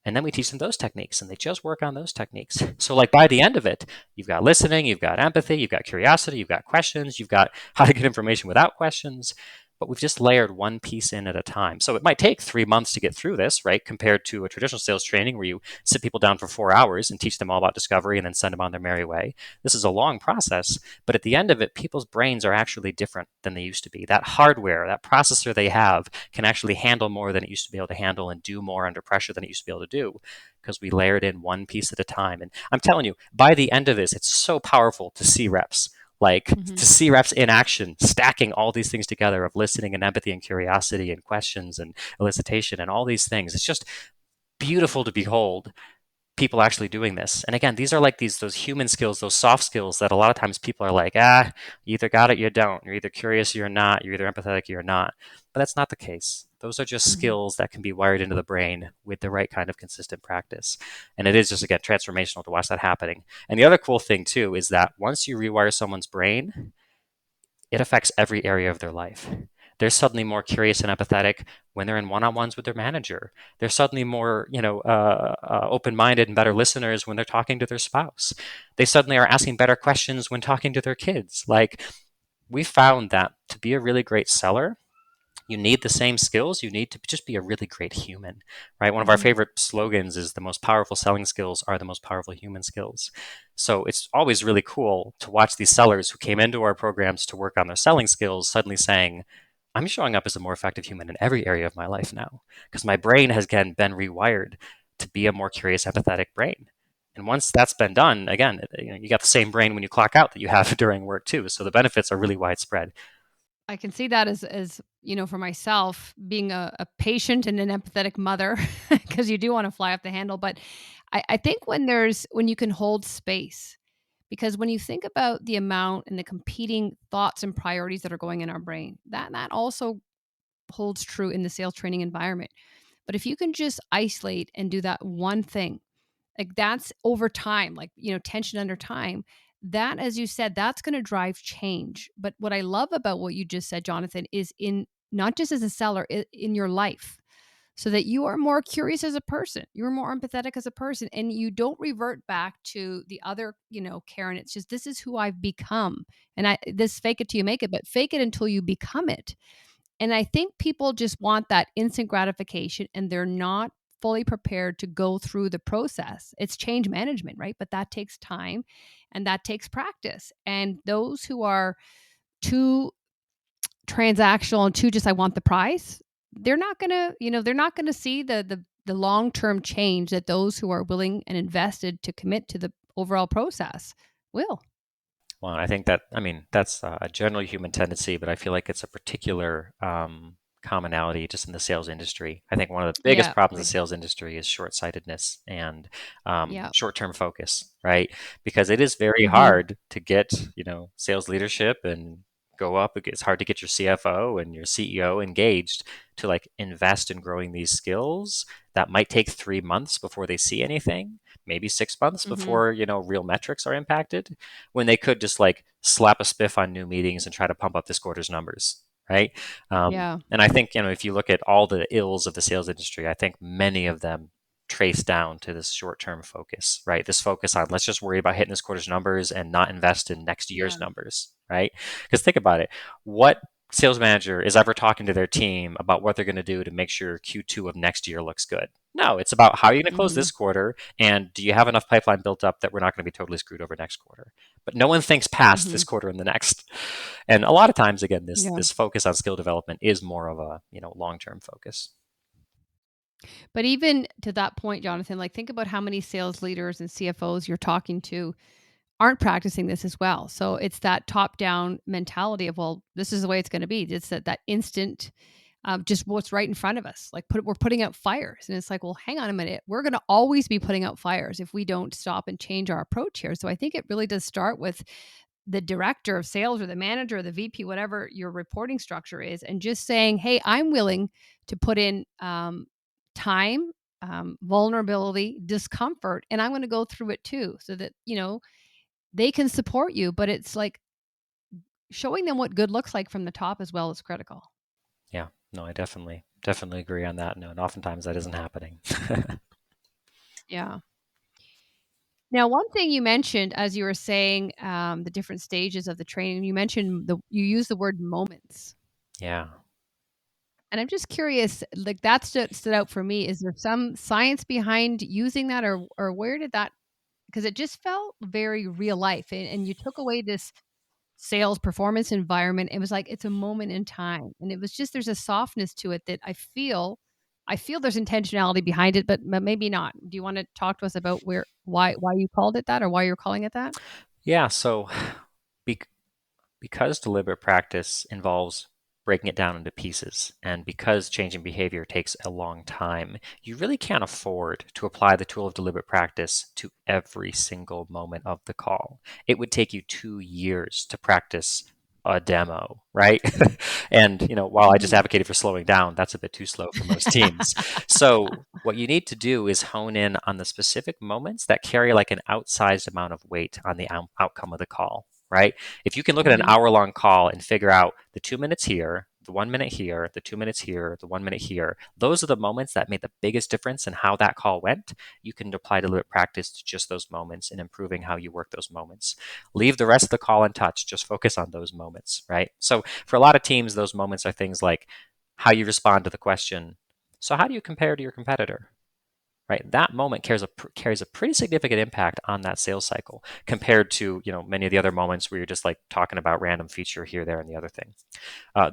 And then we teach them those techniques, and they just work on those techniques. So, like by the end of it, you've got listening, you've got empathy, you've got curiosity, you've got questions, you've got how to get information without questions. But we've just layered one piece in at a time. So it might take 3 months to get through this, right? Compared to a traditional sales training where you sit people down for 4 hours and teach them all about discovery and then send them on their merry way. This is a long process, but at the end of it, people's brains are actually different than they used to be. That hardware, that processor they have can actually handle more than it used to be able to handle and do more under pressure than it used to be able to do because we layered in one piece at a time. And I'm telling you, by the end of this, it's so powerful to see reps. Like Mm-hmm. to see reps in action, stacking all these things together of listening and empathy and curiosity and questions and elicitation and all these things. It's just beautiful to behold people actually doing this. And again, these are like those human skills, those soft skills that a lot of times people are like, you either got it, you don't. You're either curious or you're not. You're either empathetic or you're not. But that's not the case. Those are just Mm-hmm. skills that can be wired into the brain with the right kind of consistent practice. And it is just, again, transformational to watch that happening. And the other cool thing, too, is that once you rewire someone's brain, it affects every area of their life. They're suddenly more curious and empathetic when they're in one-on-ones with their manager. They're suddenly more, open-minded and better listeners when they're talking to their spouse. They suddenly are asking better questions when talking to their kids. Like we found that to be a really great seller, you need the same skills. You need to just be a really great human, right? One of our Mm-hmm. favorite slogans is the most powerful selling skills are the most powerful human skills. So it's always really cool to watch these sellers who came into our programs to work on their selling skills suddenly saying, I'm showing up as a more effective human in every area of my life now because my brain has again been rewired to be a more curious, empathetic brain. And once that's been done, again, you got the same brain when you clock out that you have during work too. So the benefits are really widespread. I can see that as for myself being a patient and an empathetic mother, because you do want to fly off the handle. But I think when you can hold space, because when you think about the amount and the competing thoughts and priorities that are going in our brain, that also holds true in the sales training environment. But if you can just isolate and do that one thing, like that's over time, like, tension under time, that, as you said, that's going to drive change. But what I love about what you just said, Jonathan, is in not just as a seller, in your life, so that you are more curious as a person, you're more empathetic as a person, and you don't revert back to the other, Karen. It's just, this is who I've become. And this fake it till you make it, but fake it until you become it. And I think people just want that instant gratification and they're not fully prepared to go through the process. It's change management, right? But that takes time and that takes practice. And those who are too transactional and too just, I want the price, they're not going to, they're not going to see the long-term change that those who are willing and invested to commit to the overall process will. Well, I think that, I mean, that's a generally human tendency, but I feel like it's a particular commonality just in the sales industry. I think one of the biggest Yeah. problems in the sales industry is short-sightedness and Yeah. short-term focus, right? Because it is very Hmm. hard to get, sales leadership and go up. It's hard to get your CFO and your CEO engaged to like invest in growing these skills that might take 3 months before they see anything, maybe 6 months Hmm. before, real metrics are impacted when they could just like slap a spiff on new meetings and try to pump up this quarter's numbers, right? Yeah. And I think if you look at all the ills of the sales industry, I think many of them trace down to this short-term focus, right? This focus on let's just worry about hitting this quarter's numbers and not invest in next Yeah. year's numbers, right? Because think about it, what sales manager is ever talking to their team about what they're going to do to make sure Q2 of next year looks good? No, it's about how are you going to close Hmm. this quarter and do you have enough pipeline built up that we're not going to be totally screwed over next quarter? But no one thinks past Hmm. this quarter and the next. And a lot of times, again, this Yeah. this focus on skill development is more of a long term focus. But even to that point, Jonathan, like think about how many sales leaders and CFOs you're talking to aren't practicing this as well. So it's that top down mentality of, well, this is the way it's going to be. It's that instant. just what's right in front of us. Like we're putting out fires, and it's like, well, hang on a minute, we're going to always be putting out fires if we don't stop and change our approach here. So I think it really does start with the director of sales or the manager or the VP, whatever your reporting structure is, and just saying, hey, I'm willing to put in time, vulnerability, discomfort, and I'm going to go through it too, so that, they can support you. But it's like showing them what good looks like from the top as well is critical. Yeah, no, I definitely agree on that. No, and oftentimes that isn't happening. Yeah. Now, one thing you mentioned as you were saying the different stages of the training, you mentioned you use the word moments. Yeah. And I'm just curious, like that stood out for me. Is there some science behind using that, or where did that? Because it just felt very real life, and you took away this sales performance environment. It was like it's a moment in time, and it was just there's a softness to it that I feel there's intentionality behind it, but maybe not. Do you want to talk to us about why you called it that, or why you're calling it that? Yeah, so be- because deliberate practice involves breaking it down into pieces, and because changing behavior takes a long time, you really can't afford to apply the tool of deliberate practice to every single moment of the call. It would take you 2 years to practice a demo, right? And while I just Mhm. advocated for slowing down, that's a bit too slow for most teams. So what you need to do is hone in on the specific moments that carry like an outsized amount of weight on the outcome of the call, right? If you can look at an Mhm. hour long call and figure out the 2 minutes here, the 1 minute here, the 2 minutes here, the 1 minute here, those are the moments that made the biggest difference in how that call went. You can apply deliberate practice to just those moments and improving how you work those moments. Leave the rest of the call untouched, just focus on those moments, right? So for a lot of teams, those moments are things like how you respond to the question, so how do you compare to your competitor? Right, that moment carries a pretty significant impact on that sales cycle compared to many of the other moments where you're just like talking about random feature here, there, and the other thing.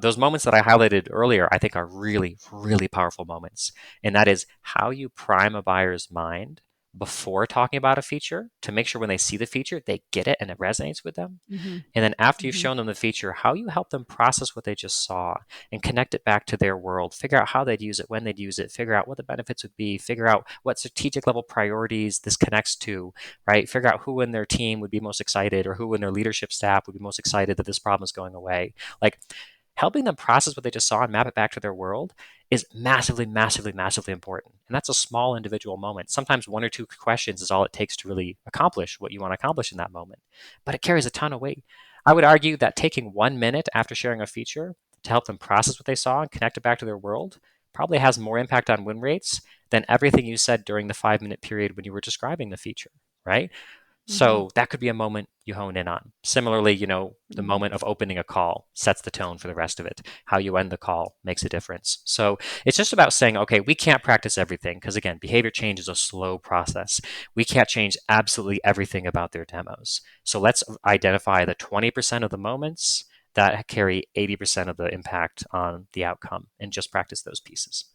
Those moments that I highlighted earlier, I think are really, really powerful moments, and that is how you prime a buyer's mind before talking about a feature to make sure when they see the feature they get it and it resonates with them, Mhm. and then after you've Mhm. shown them the feature, how you help them process what they just saw and connect it back to their world, figure out how they'd use it, when they'd use it, figure out what the benefits would be, figure out what strategic level priorities this connects to, right? Figure out who in their team would be most excited or who in their leadership staff would be most excited that this problem is going away. Like helping them process what they just saw and map it back to their world is massively, massively, massively important. And that's a small individual moment. Sometimes one or two questions is all it takes to really accomplish what you want to accomplish in that moment. But it carries a ton of weight. I would argue that taking 1 minute after sharing a feature to help them process what they saw and connect it back to their world probably has more impact on win rates than everything you said during the 5 minute period when you were describing the feature, right? Mhm. So that could be a moment you hone in on. Similarly, the Mhm. moment of opening a call sets the tone for the rest of it. How you end the call makes a difference. So it's just about saying, okay, we can't practice everything because, again, behavior change is a slow process. We can't change absolutely everything about their demos. So let's identify the 20% of the moments that carry 80% of the impact on the outcome and just practice those pieces.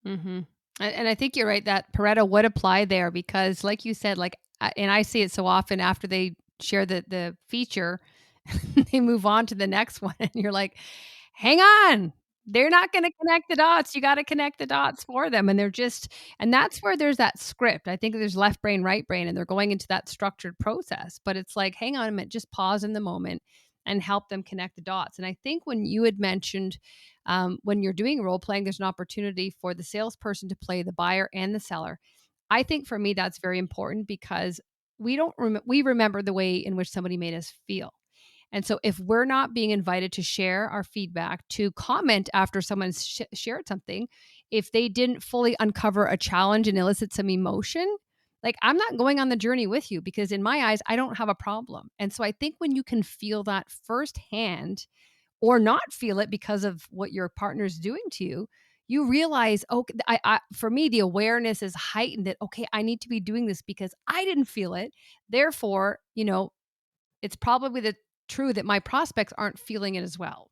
Mhm. And I think you're right that Pareto would apply there because, like you said, like, and I see it so often after they share the feature, they move on to the next one, and you're like, "Hang on, they're not gonna connect the dots. You gotta connect the dots for them." And they're just, and that's where there's that script. I think there's left brain, right brain, and they're going into that structured process. But it's like, hang on a minute, just pause in the moment and help them connect the dots. And I think when you had mentioned when you're doing role playing, there's an opportunity for the salesperson to play the buyer and the seller. I think for me that's very important because we remember the way in which somebody made us feel. And so if we're not being invited to share our feedback, to comment after someone's shared something, if they didn't fully uncover a challenge and elicit some emotion, like I'm not going on the journey with you because in my eyes, I don't have a problem. And so I think when you can feel that firsthand or not feel it because of what your partner's doing to you, you realize, oh, for me, the awareness is heightened that, okay, I need to be doing this because I didn't feel it. Therefore, it's probably true that my prospects aren't feeling it as well.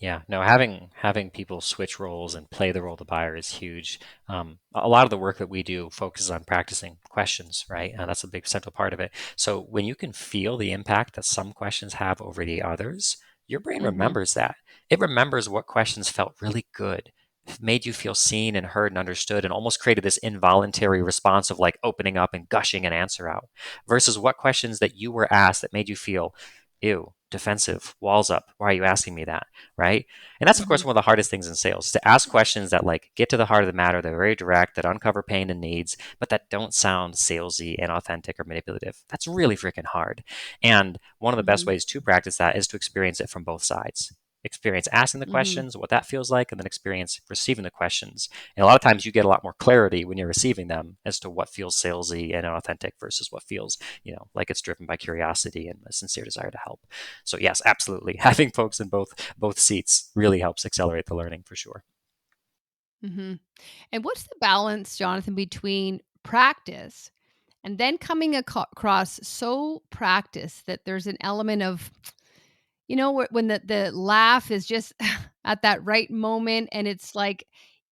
Yeah, no, having people switch roles and play the role of the buyer is huge. A lot of the work that we do focuses on practicing questions, right? And that's a big central part of it. So when you can feel the impact that some questions have over the others, your brain Mhm. remembers that. It remembers what questions felt really good, made you feel seen and heard and understood, and almost created this involuntary response of like opening up and gushing an answer out, versus what questions that you were asked that made you feel, ew, defensive, walls up. Why are you asking me that? Right? And that's, of course, Mhm. one of the hardest things in sales, is to ask questions that like get to the heart of the matter. They're very direct, that uncover pain and needs, but that don't sound salesy and authentic or manipulative. That's really freaking hard. And one of the best Mhm. ways to practice that is to experience it from both sides. Experience asking the Mhm. questions, what that feels like, and then experience receiving the questions. And a lot of times you get a lot more clarity when you're receiving them as to what feels salesy and authentic versus what feels, like it's driven by curiosity and a sincere desire to help. So yes, absolutely. Having folks in both seats really helps accelerate the learning for sure. Mhm. And what's the balance, Jonathan, between practice and then coming across so practice that there's an element of, when the laugh is just at that right moment, and it's like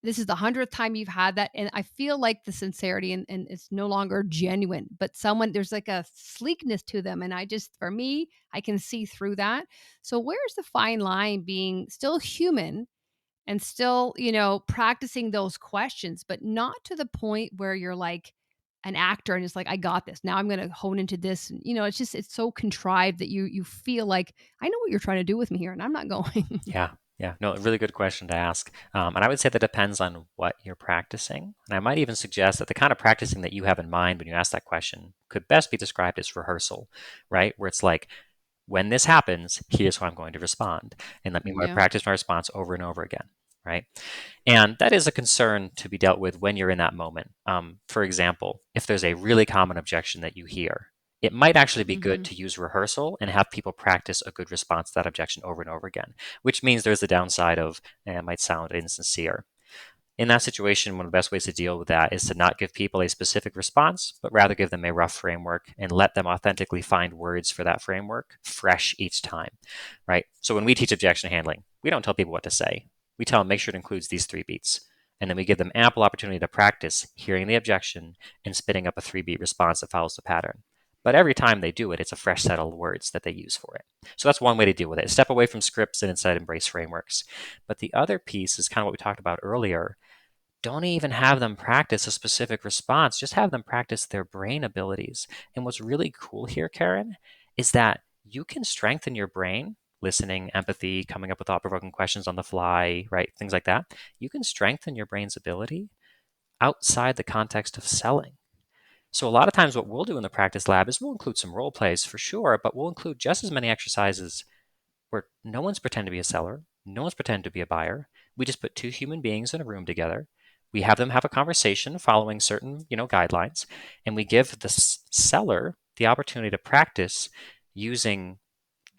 this is the 100th time you've had that, and I feel like the sincerity, and it's no longer genuine, but someone there's like a sleekness to them, and for me, I can see through that. So where's the fine line being still human and still, practicing those questions, but not to the point where you're like an actor and it's like, I got this. Now I'm going to hone into this. And, it's so contrived that you feel like I know what you're trying to do with me here and I'm not going. Yeah. Yeah, no, a really good question to ask. And I would say that depends on what you're practicing. And I might even suggest that the kind of practicing that you have in mind when you ask that question could best be described as rehearsal, right? Where it's like, when this happens, here's how I'm going to respond. And let me Yeah. practice my response over and over again, right? And that is a concern to be dealt with when you're in that moment. For example, if there's a really common objection that you hear, it might actually be good Mhm. to use rehearsal and have people practice a good response to that objection over and over again, which means there's the downside of it might sound insincere. In that situation, one of the best ways to deal with that is to not give people a specific response, but rather give them a rough framework and let them authentically find words for that framework fresh each time, right? So when we teach objection handling, we don't tell people what to say. We tell them make sure it includes these three beats. And then we give them ample opportunity to practice hearing the objection and spitting up a three-beat response that follows the pattern. But every time they do it, it's a fresh set of words that they use for it. So that's one way to deal with it. Step away from scripts and instead embrace frameworks. But the other piece is kind of what we talked about earlier. Don't even have them practice a specific response. Just have them practice their brain abilities. And what's really cool here, Karen, is that you can strengthen your brain, listening, empathy, coming up with thought provoking questions on the fly, right? Things like that. You can strengthen your brain's ability outside the context of selling. So, a lot of times, what we'll do in the practice lab is we'll include some role plays for sure, but we'll include just as many exercises where no one's pretending to be a seller, no one's pretending to be a buyer. We just put two human beings in a room together. We have them have a conversation following certain, guidelines, and we give the seller the opportunity to practice using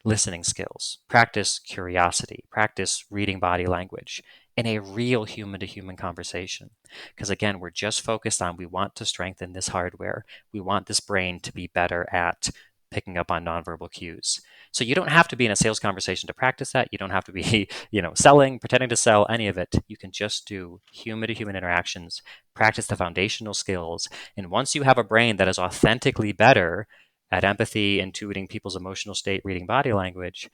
listening skills, practice curiosity, practice reading body language in a real human to human conversation. Because again, we're just focused on we want to strengthen this hardware. We want this brain to be better at picking up on nonverbal cues. So you don't have to be in a sales conversation to practice that. You don't have to be, selling, pretending to sell, any of it. You can just do human to human interactions, practice the foundational skills. And once you have a brain that is authentically better at empathy, intuiting people's emotional state, reading body language,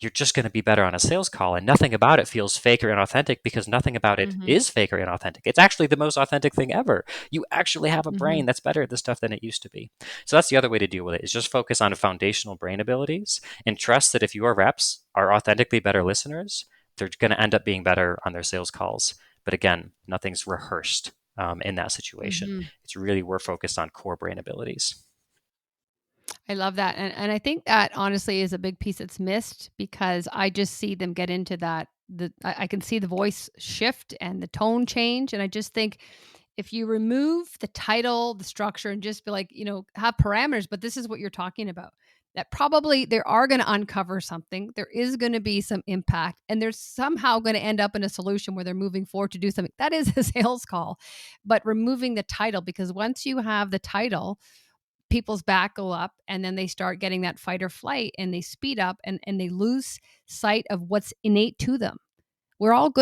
you're just going to be better on a sales call. And nothing about it feels fake or inauthentic because nothing about it Mhm. is fake or inauthentic. It's actually the most authentic thing ever. You actually have a brain Mhm. that's better at this stuff than it used to be. So that's the other way to deal with it is just focus on foundational brain abilities and trust that if your reps are authentically better listeners, they're going to end up being better on their sales calls. But again, nothing's rehearsed in that situation. Mhm. It's really we're focused on core brain abilities. I love that, and I think that honestly is a big piece that's missed because I just see them get into that. I can see the voice shift and the tone change, and I just think if you remove the title, the structure, and just be like, have parameters, but this is what you're talking about. That probably they are going to uncover something. There is going to be some impact, and they're somehow going to end up in a solution where they're moving forward to do something. That is a sales call, but removing the title because once you have the title, people's back go up and then they start getting that fight or flight and they speed up and they lose sight of what's innate to them. We're all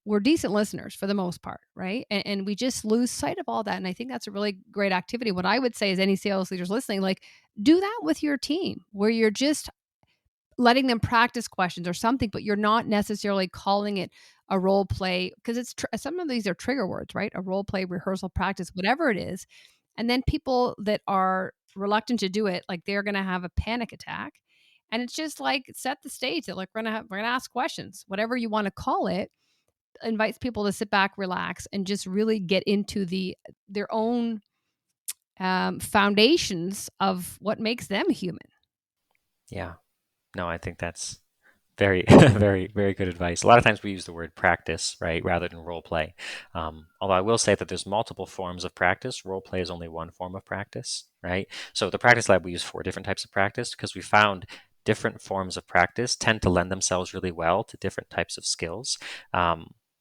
we're decent listeners for the most part, right? And we just lose sight of all that. And I think that's a really great activity. What I would say is any sales leaders listening, like do that with your team where you're just letting them practice questions or something, but you're not necessarily calling it a role play because some of these are trigger words, right? A role play, rehearsal, practice, whatever it is. And then people that are reluctant to do it, like they're going to have a panic attack. And it's just like set the stage that like we're going to ask questions, whatever you want to call it, invites people to sit back, relax, and just really get into their own foundations of what makes them human. Yeah. No, I think that's very, very, very good advice. A lot of times we use the word practice, right, rather than role play. Although I will say that there's multiple forms of practice. Role play is only one form of practice, right? So the practice lab, we use 4 different types of practice because we found different forms of practice tend to lend themselves really well to different types of skills.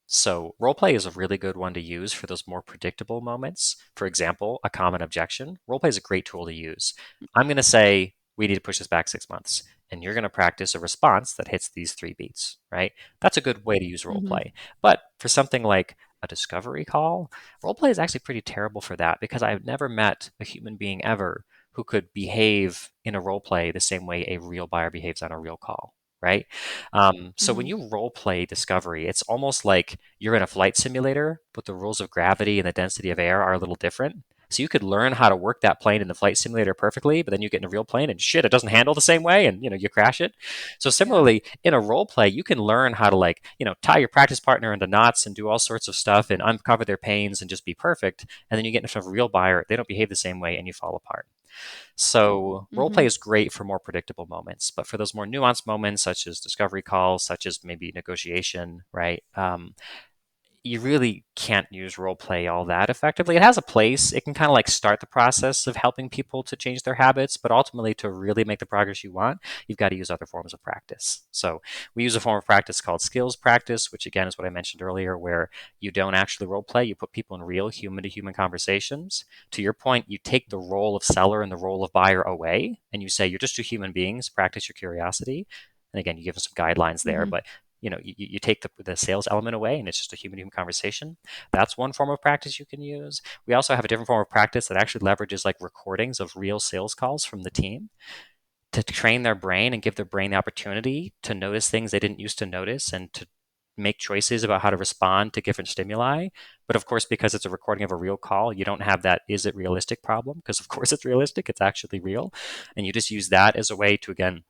So role play is a really good one to use for those more predictable moments. For example, a common objection. Role play is a great tool to use. I'm going to say, we need to push this back 6 months, and you're going to practice a response that hits these 3 beats, right? That's a good way to use role Mhm. play. But for something like a discovery call, role play is actually pretty terrible for that because I've never met a human being ever who could behave in a role play the same way a real buyer behaves on a real call, right? So when Mhm. you role play discovery, it's almost like you're in a flight simulator, but the rules of gravity and the density of air are a little different. So you could learn how to work that plane in the flight simulator perfectly, but then you get in a real plane and shit, it doesn't handle the same way, and you crash it. So Yeah. similarly, in a role play, you can learn how to tie your practice partner into knots and do all sorts of stuff and uncover their pains and just be perfect. And then you get in front of a real buyer, they don't behave the same way, and you fall apart. So role play Mhm. is great for more predictable moments, but for those more nuanced moments, such as discovery calls, such as maybe negotiation, right? You really can't use role play all that effectively. It has a place. It can kind of like start the process of helping people to change their habits, but ultimately to really make the progress you want, you've got to use other forms of practice. So we use a form of practice called skills practice, which again is what I mentioned earlier, where you don't actually role play. You put people in real human to human conversations. To your point, you take the role of seller and the role of buyer away, and you say you're just 2 human beings. Practice your curiosity. And again, you give us some guidelines there, Mhm. but you take the sales element away and it's just a human human conversation. That's one form of practice you can use. We also have a different form of practice that actually leverages like recordings of real sales calls from the team to train their brain and give their brain the opportunity to notice things they didn't used to notice and to make choices about how to respond to different stimuli. But of course, because it's a recording of a real call, you don't have that is it realistic problem, because of course it's realistic, it's actually real. And you just use that as a way to, again,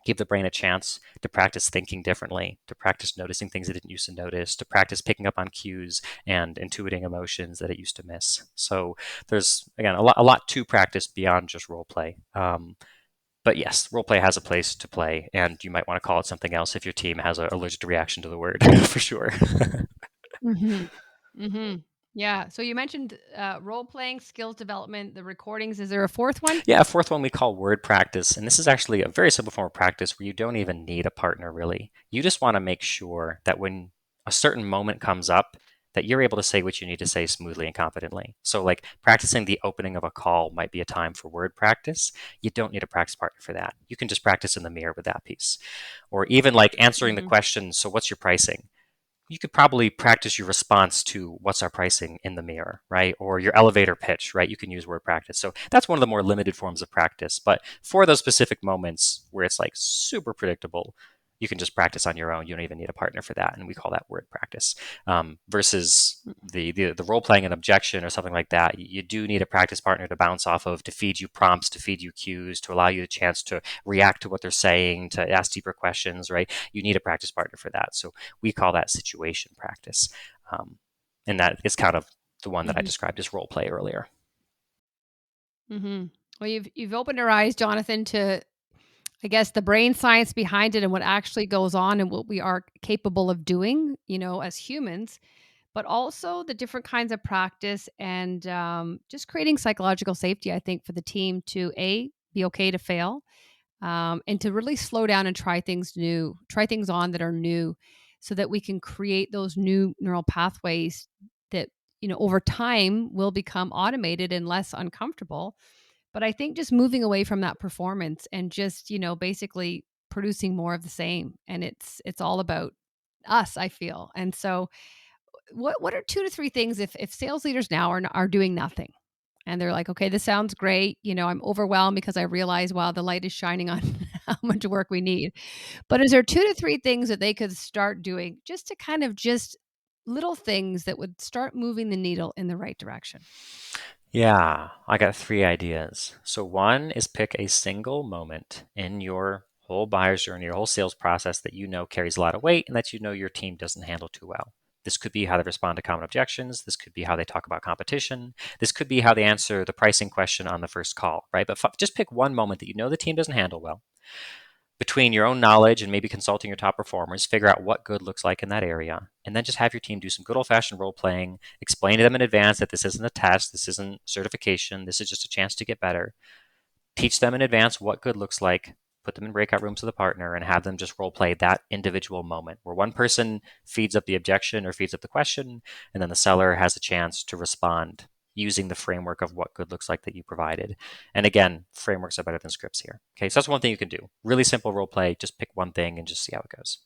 give the brain a chance to practice thinking differently, to practice noticing things it didn't used to notice, to practice picking up on cues and intuiting emotions that it used to miss. So there's, again, a lot to practice beyond just role play. But yes, role play has a place to play, and you might want to call it something else if your team has an allergic reaction to the word, for sure. Mhm. Mhm. Yeah. So you mentioned role playing, skills development, the recordings. Is there a fourth one? Yeah, a fourth one we call word practice. And this is actually a very simple form of practice where you don't even need a partner, really. You just want to make sure that when a certain moment comes up, that you're able to say what you need to say smoothly and confidently. So, like practicing the opening of a call might be a time for word practice. You don't need a practice partner for that. You can just practice in the mirror with that piece. Or even like answering the Mhm. question, so what's your pricing? You could probably practice your response to what's our pricing in the mirror, right? Or your elevator pitch, right? You can use word practice. So that's one of the more limited forms of practice. But for those specific moments where it's like super predictable, you can just practice on your own. You don't even need a partner for that. And we call that word practice. Versus the role playing an objection or something like that, you do need a practice partner to bounce off of, to feed you prompts, to feed you cues, to allow you the chance to react to what they're saying, to ask deeper questions, right? You need a practice partner for that. So we call that situation practice. Um, and that is kind of the one that I Mhm. described as role play earlier. Mhm. Well, you've opened our eyes, Jonathan, to I guess the brain science behind it and what actually goes on and what we are capable of doing, as humans, but also the different kinds of practice and just creating psychological safety, I think, for the team to be okay to fail, and to really slow down and try things on that are new, so that we can create those new neural pathways that over time will become automated and less uncomfortable. But I think just moving away from that performance and just basically producing more of the same, and it's all about us, I feel. And so what are 2 to 3 things if sales leaders now are doing nothing? and they're like, okay, this sounds great. I'm overwhelmed because I realize, wow, the light is shining on how much work we need. But is there 2 to 3 things that they could start doing just to kind of just little things that would start moving the needle in the right direction? Yeah, I got three ideas. So, one is pick a single moment in your whole buyer's journey, your whole sales process that you know carries a lot of weight and that you know your team doesn't handle too well. This could be how they respond to common objections. This could be how they talk about competition. This could be how they answer the pricing question on the first call, right? But just pick one moment that you know the team doesn't handle well. Between your own knowledge and maybe consulting your top performers, figure out what good looks like in that area, and then just have your team do some good old fashioned role playing. Explain to them in advance that this isn't a test, this isn't certification, this is just a chance to get better. Teach them in advance what good looks like. Put them in breakout rooms with a partner and have them just role play that individual moment where one person feeds up the objection or feeds up the question, and then the seller has a chance to respond using the framework of what good looks like that you provided. And again, frameworks are better than scripts here. Okay, so that's one thing you can do. Really simple role play. Just pick one thing and just see how it goes.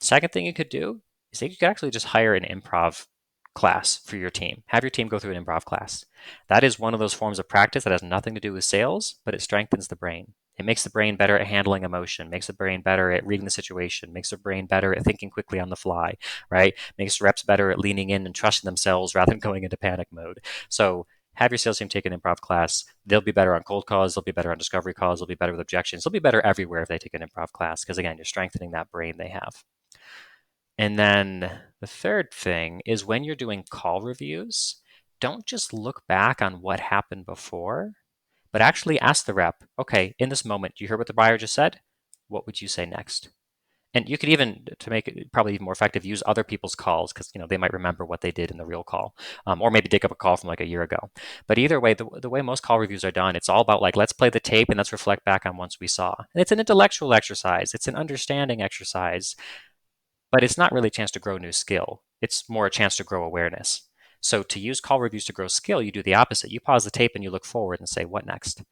Second thing you could do is that you could actually just hire an improv class for your team. Have your team go through an improv class. That is one of those forms of practice that has nothing to do with sales, but it strengthens the brain. It makes the brain better at handling emotion, makes the brain better at reading the situation, makes the brain better at thinking quickly on the fly, right? Makes reps better at leaning in and trusting themselves rather than going into panic mode. So have your sales team take an improv class. They'll be better on cold calls. They'll be better on discovery calls. They'll be better with objections. They'll be better everywhere if they take an improv class because, again, you're strengthening that brain they have. And then the third thing is when you're doing call reviews, don't just look back on what happened before, but actually ask the rep, okay, in this moment, you hear what the buyer just said? What would you say next? And you could even, to make it probably even more effective, use other people's calls because they might remember what they did in the real call, or maybe dig up a call from like a year ago. But either way, the way most call reviews are done, it's all about like let's play the tape and let's reflect back on once we saw. And it's an intellectual exercise, it's an understanding exercise, but it's not really a chance to grow new skill. It's more a chance to grow awareness. So to use call reviews to grow skill, you do the opposite. You pause the tape and you look forward and say, what next?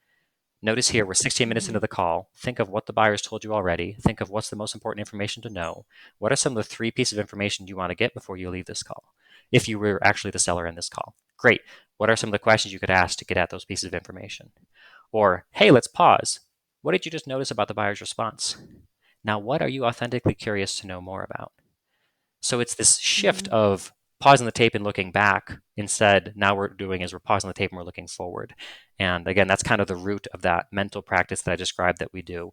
Notice here, we're 16 minutes Mm-hmm. into the call. Think of what the buyer's told you already. Think of what's the most important information to know. What are some of the 3 pieces of information you want to get before you leave this call? If you were actually the seller in this call. Great. What are some of the questions you could ask to get at those pieces of information? Or, hey, let's pause. What did you just notice about the buyer's response? Now, what are you authentically curious to know more about? So it's this shift Mm-hmm. of pausing the tape and looking back. Instead, now we're doing is we're pausing the tape and we're looking forward. And again, that's kind of the root of that mental practice that I described that we do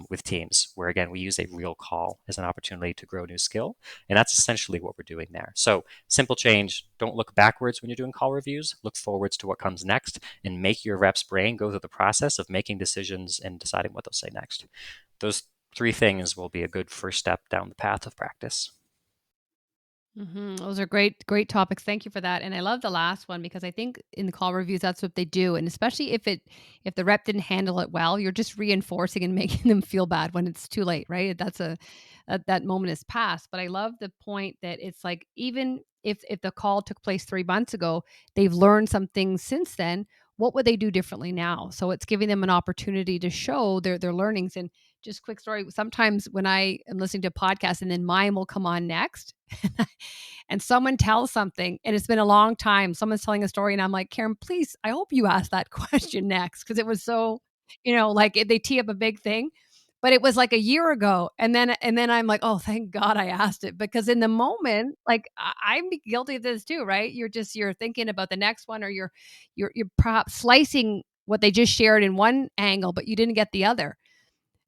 with teams, where again, we use a real call as an opportunity to grow new skill. And that's essentially what we're doing there. So simple change, don't look backwards when you're doing call reviews, look forwards to what comes next and make your rep's brain go through the process of making decisions and deciding what they'll say next. Those 3 things will be a good first step down the path of practice. Those are great, great topics. Thank you for that. And I love the last one because I think in the call reviews, that's what they do. And especially if the rep didn't handle it well, you're just reinforcing and making them feel bad when it's too late, right? That moment is past. But I love the point that it's like even if the call took place 3 months ago, they've learned some things since then. What would they do differently now? So it's giving them an opportunity to show their learnings. And just quick story. Sometimes when I am listening to a podcast and then mine will come on next. And someone tells something and it's been a long time. Someone's telling a story and I'm like, Karen, please, I hope you ask that question next because it was so, like they tee up a big thing, but it was like a year ago. And then I'm like, oh, thank God I asked it because in the moment, like I'm guilty of this too, right? You're thinking about the next one or you're perhaps slicing what they just shared in one angle, but you didn't get the other.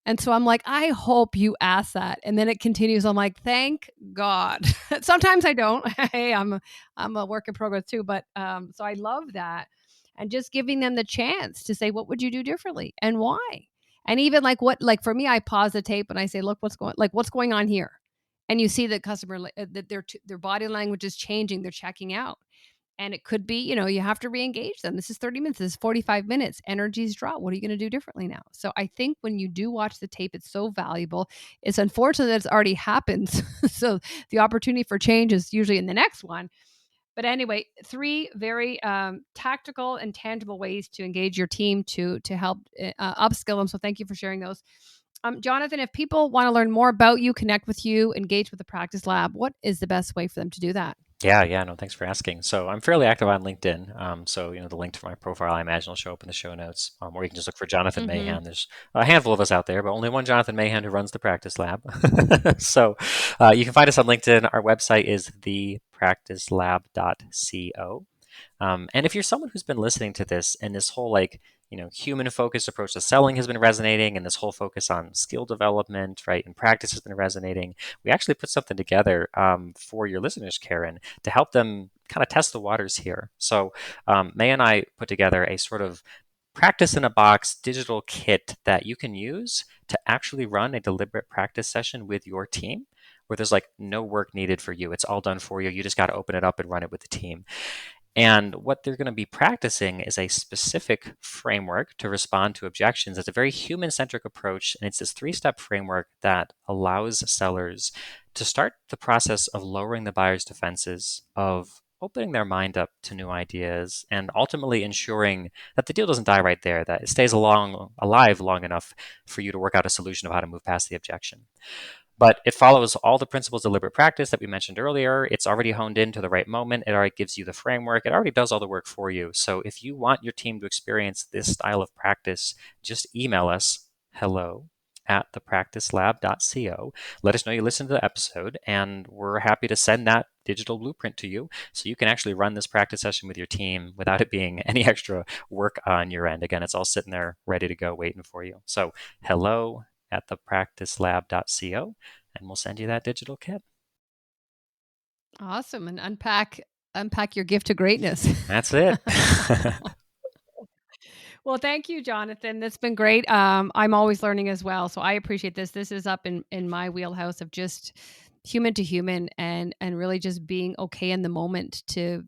And so I'm like, I hope you ask that. And then it continues. I'm like, thank God. Sometimes I don't. Hey, I'm a work in progress too. But so I love that. And just giving them the chance to say, what would you do differently and why? And even like for me, I pause the tape and I say, look, what's going on here? And you see the customer that their body language is changing. They're checking out. And it could be, you have to re-engage them. This is 30 minutes. This is 45 minutes. Energies drop. What are you going to do differently now? So I think when you do watch the tape, it's so valuable. It's unfortunate that it's already happened. So the opportunity for change is usually in the next one. But anyway, 3 very tactical and tangible ways to engage your team to help upskill them. So thank you for sharing those. Jonathan, if people want to learn more about you, connect with you, engage with the practice lab, what is the best way for them to do that? Yeah, no, thanks for asking. So I'm fairly active on LinkedIn. So the link to my profile, I imagine, will show up in the show notes. Or you can just look for Jonathan Mm-hmm. Mahan. There's a handful of us out there, but only one Jonathan Mahan who runs the practice lab. So you can find us on LinkedIn. Our website is thepracticelab.co. And if you're someone who's been listening to this and this whole human focused approach to selling has been resonating, and this whole focus on skill development, right, and practice has been resonating, we actually put something together for your listeners, Karen, to help them kind of test the waters here. So May and I put together a sort of practice in a box digital kit that you can use to actually run a deliberate practice session with your team where there's like no work needed for you. It's all done for you. You just got to open it up and run it with the team. And what they're going to be practicing is a specific framework to respond to objections. It's a very human centric approach, and it's this 3 step framework that allows sellers to start the process of lowering the buyer's defenses, of opening their mind up to new ideas, and ultimately ensuring that the deal doesn't die right there, that it stays alive long enough for you to work out a solution of how to move past the objection. But it follows all the principles of deliberate practice that we mentioned earlier. It's already honed into the right moment. It already gives you the framework. It already does all the work for you. So if you want your team to experience this style of practice, just email us hello@thepracticelab.co. Let us know you listened to the episode, and we're happy to send that digital blueprint to you so you can actually run this practice session with your team without it being any extra work on your end. Again, it's all sitting there ready to go, waiting for you. So hello@thepracticelab.co, and we'll send you that digital kit. Awesome. And unpack your gift to greatness. That's it. Well, thank you, Jonathan. That's been great. I'm always learning as well, so I appreciate this. This is up in my wheelhouse of just human to human, and really just being okay in the moment to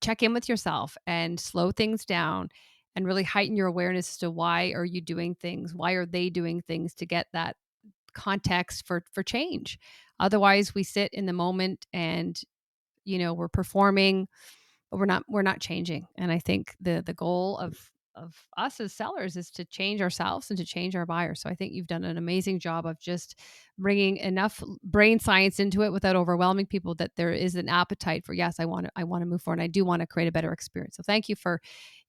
check in with yourself and slow things down and really heighten your awareness as to why are you doing things, why are they doing things, to get that context for change. Otherwise, we sit in the moment and we're performing, but we're not changing. And I think the goal of us as sellers is to change ourselves and to change our buyers. So I think you've done an amazing job of just bringing enough brain science into it without overwhelming people, that there is an appetite for, yes, I want to move forward, and I do want to create a better experience. So thank you for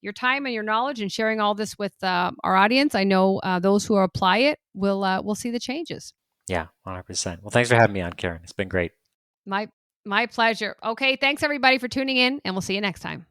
your time and your knowledge and sharing all this with our audience. I know those who apply it will see the changes. Yeah, 100%. Well, thanks for having me on, Karen. It's been great. My my pleasure. Okay, thanks everybody for tuning in, and we'll see you next time.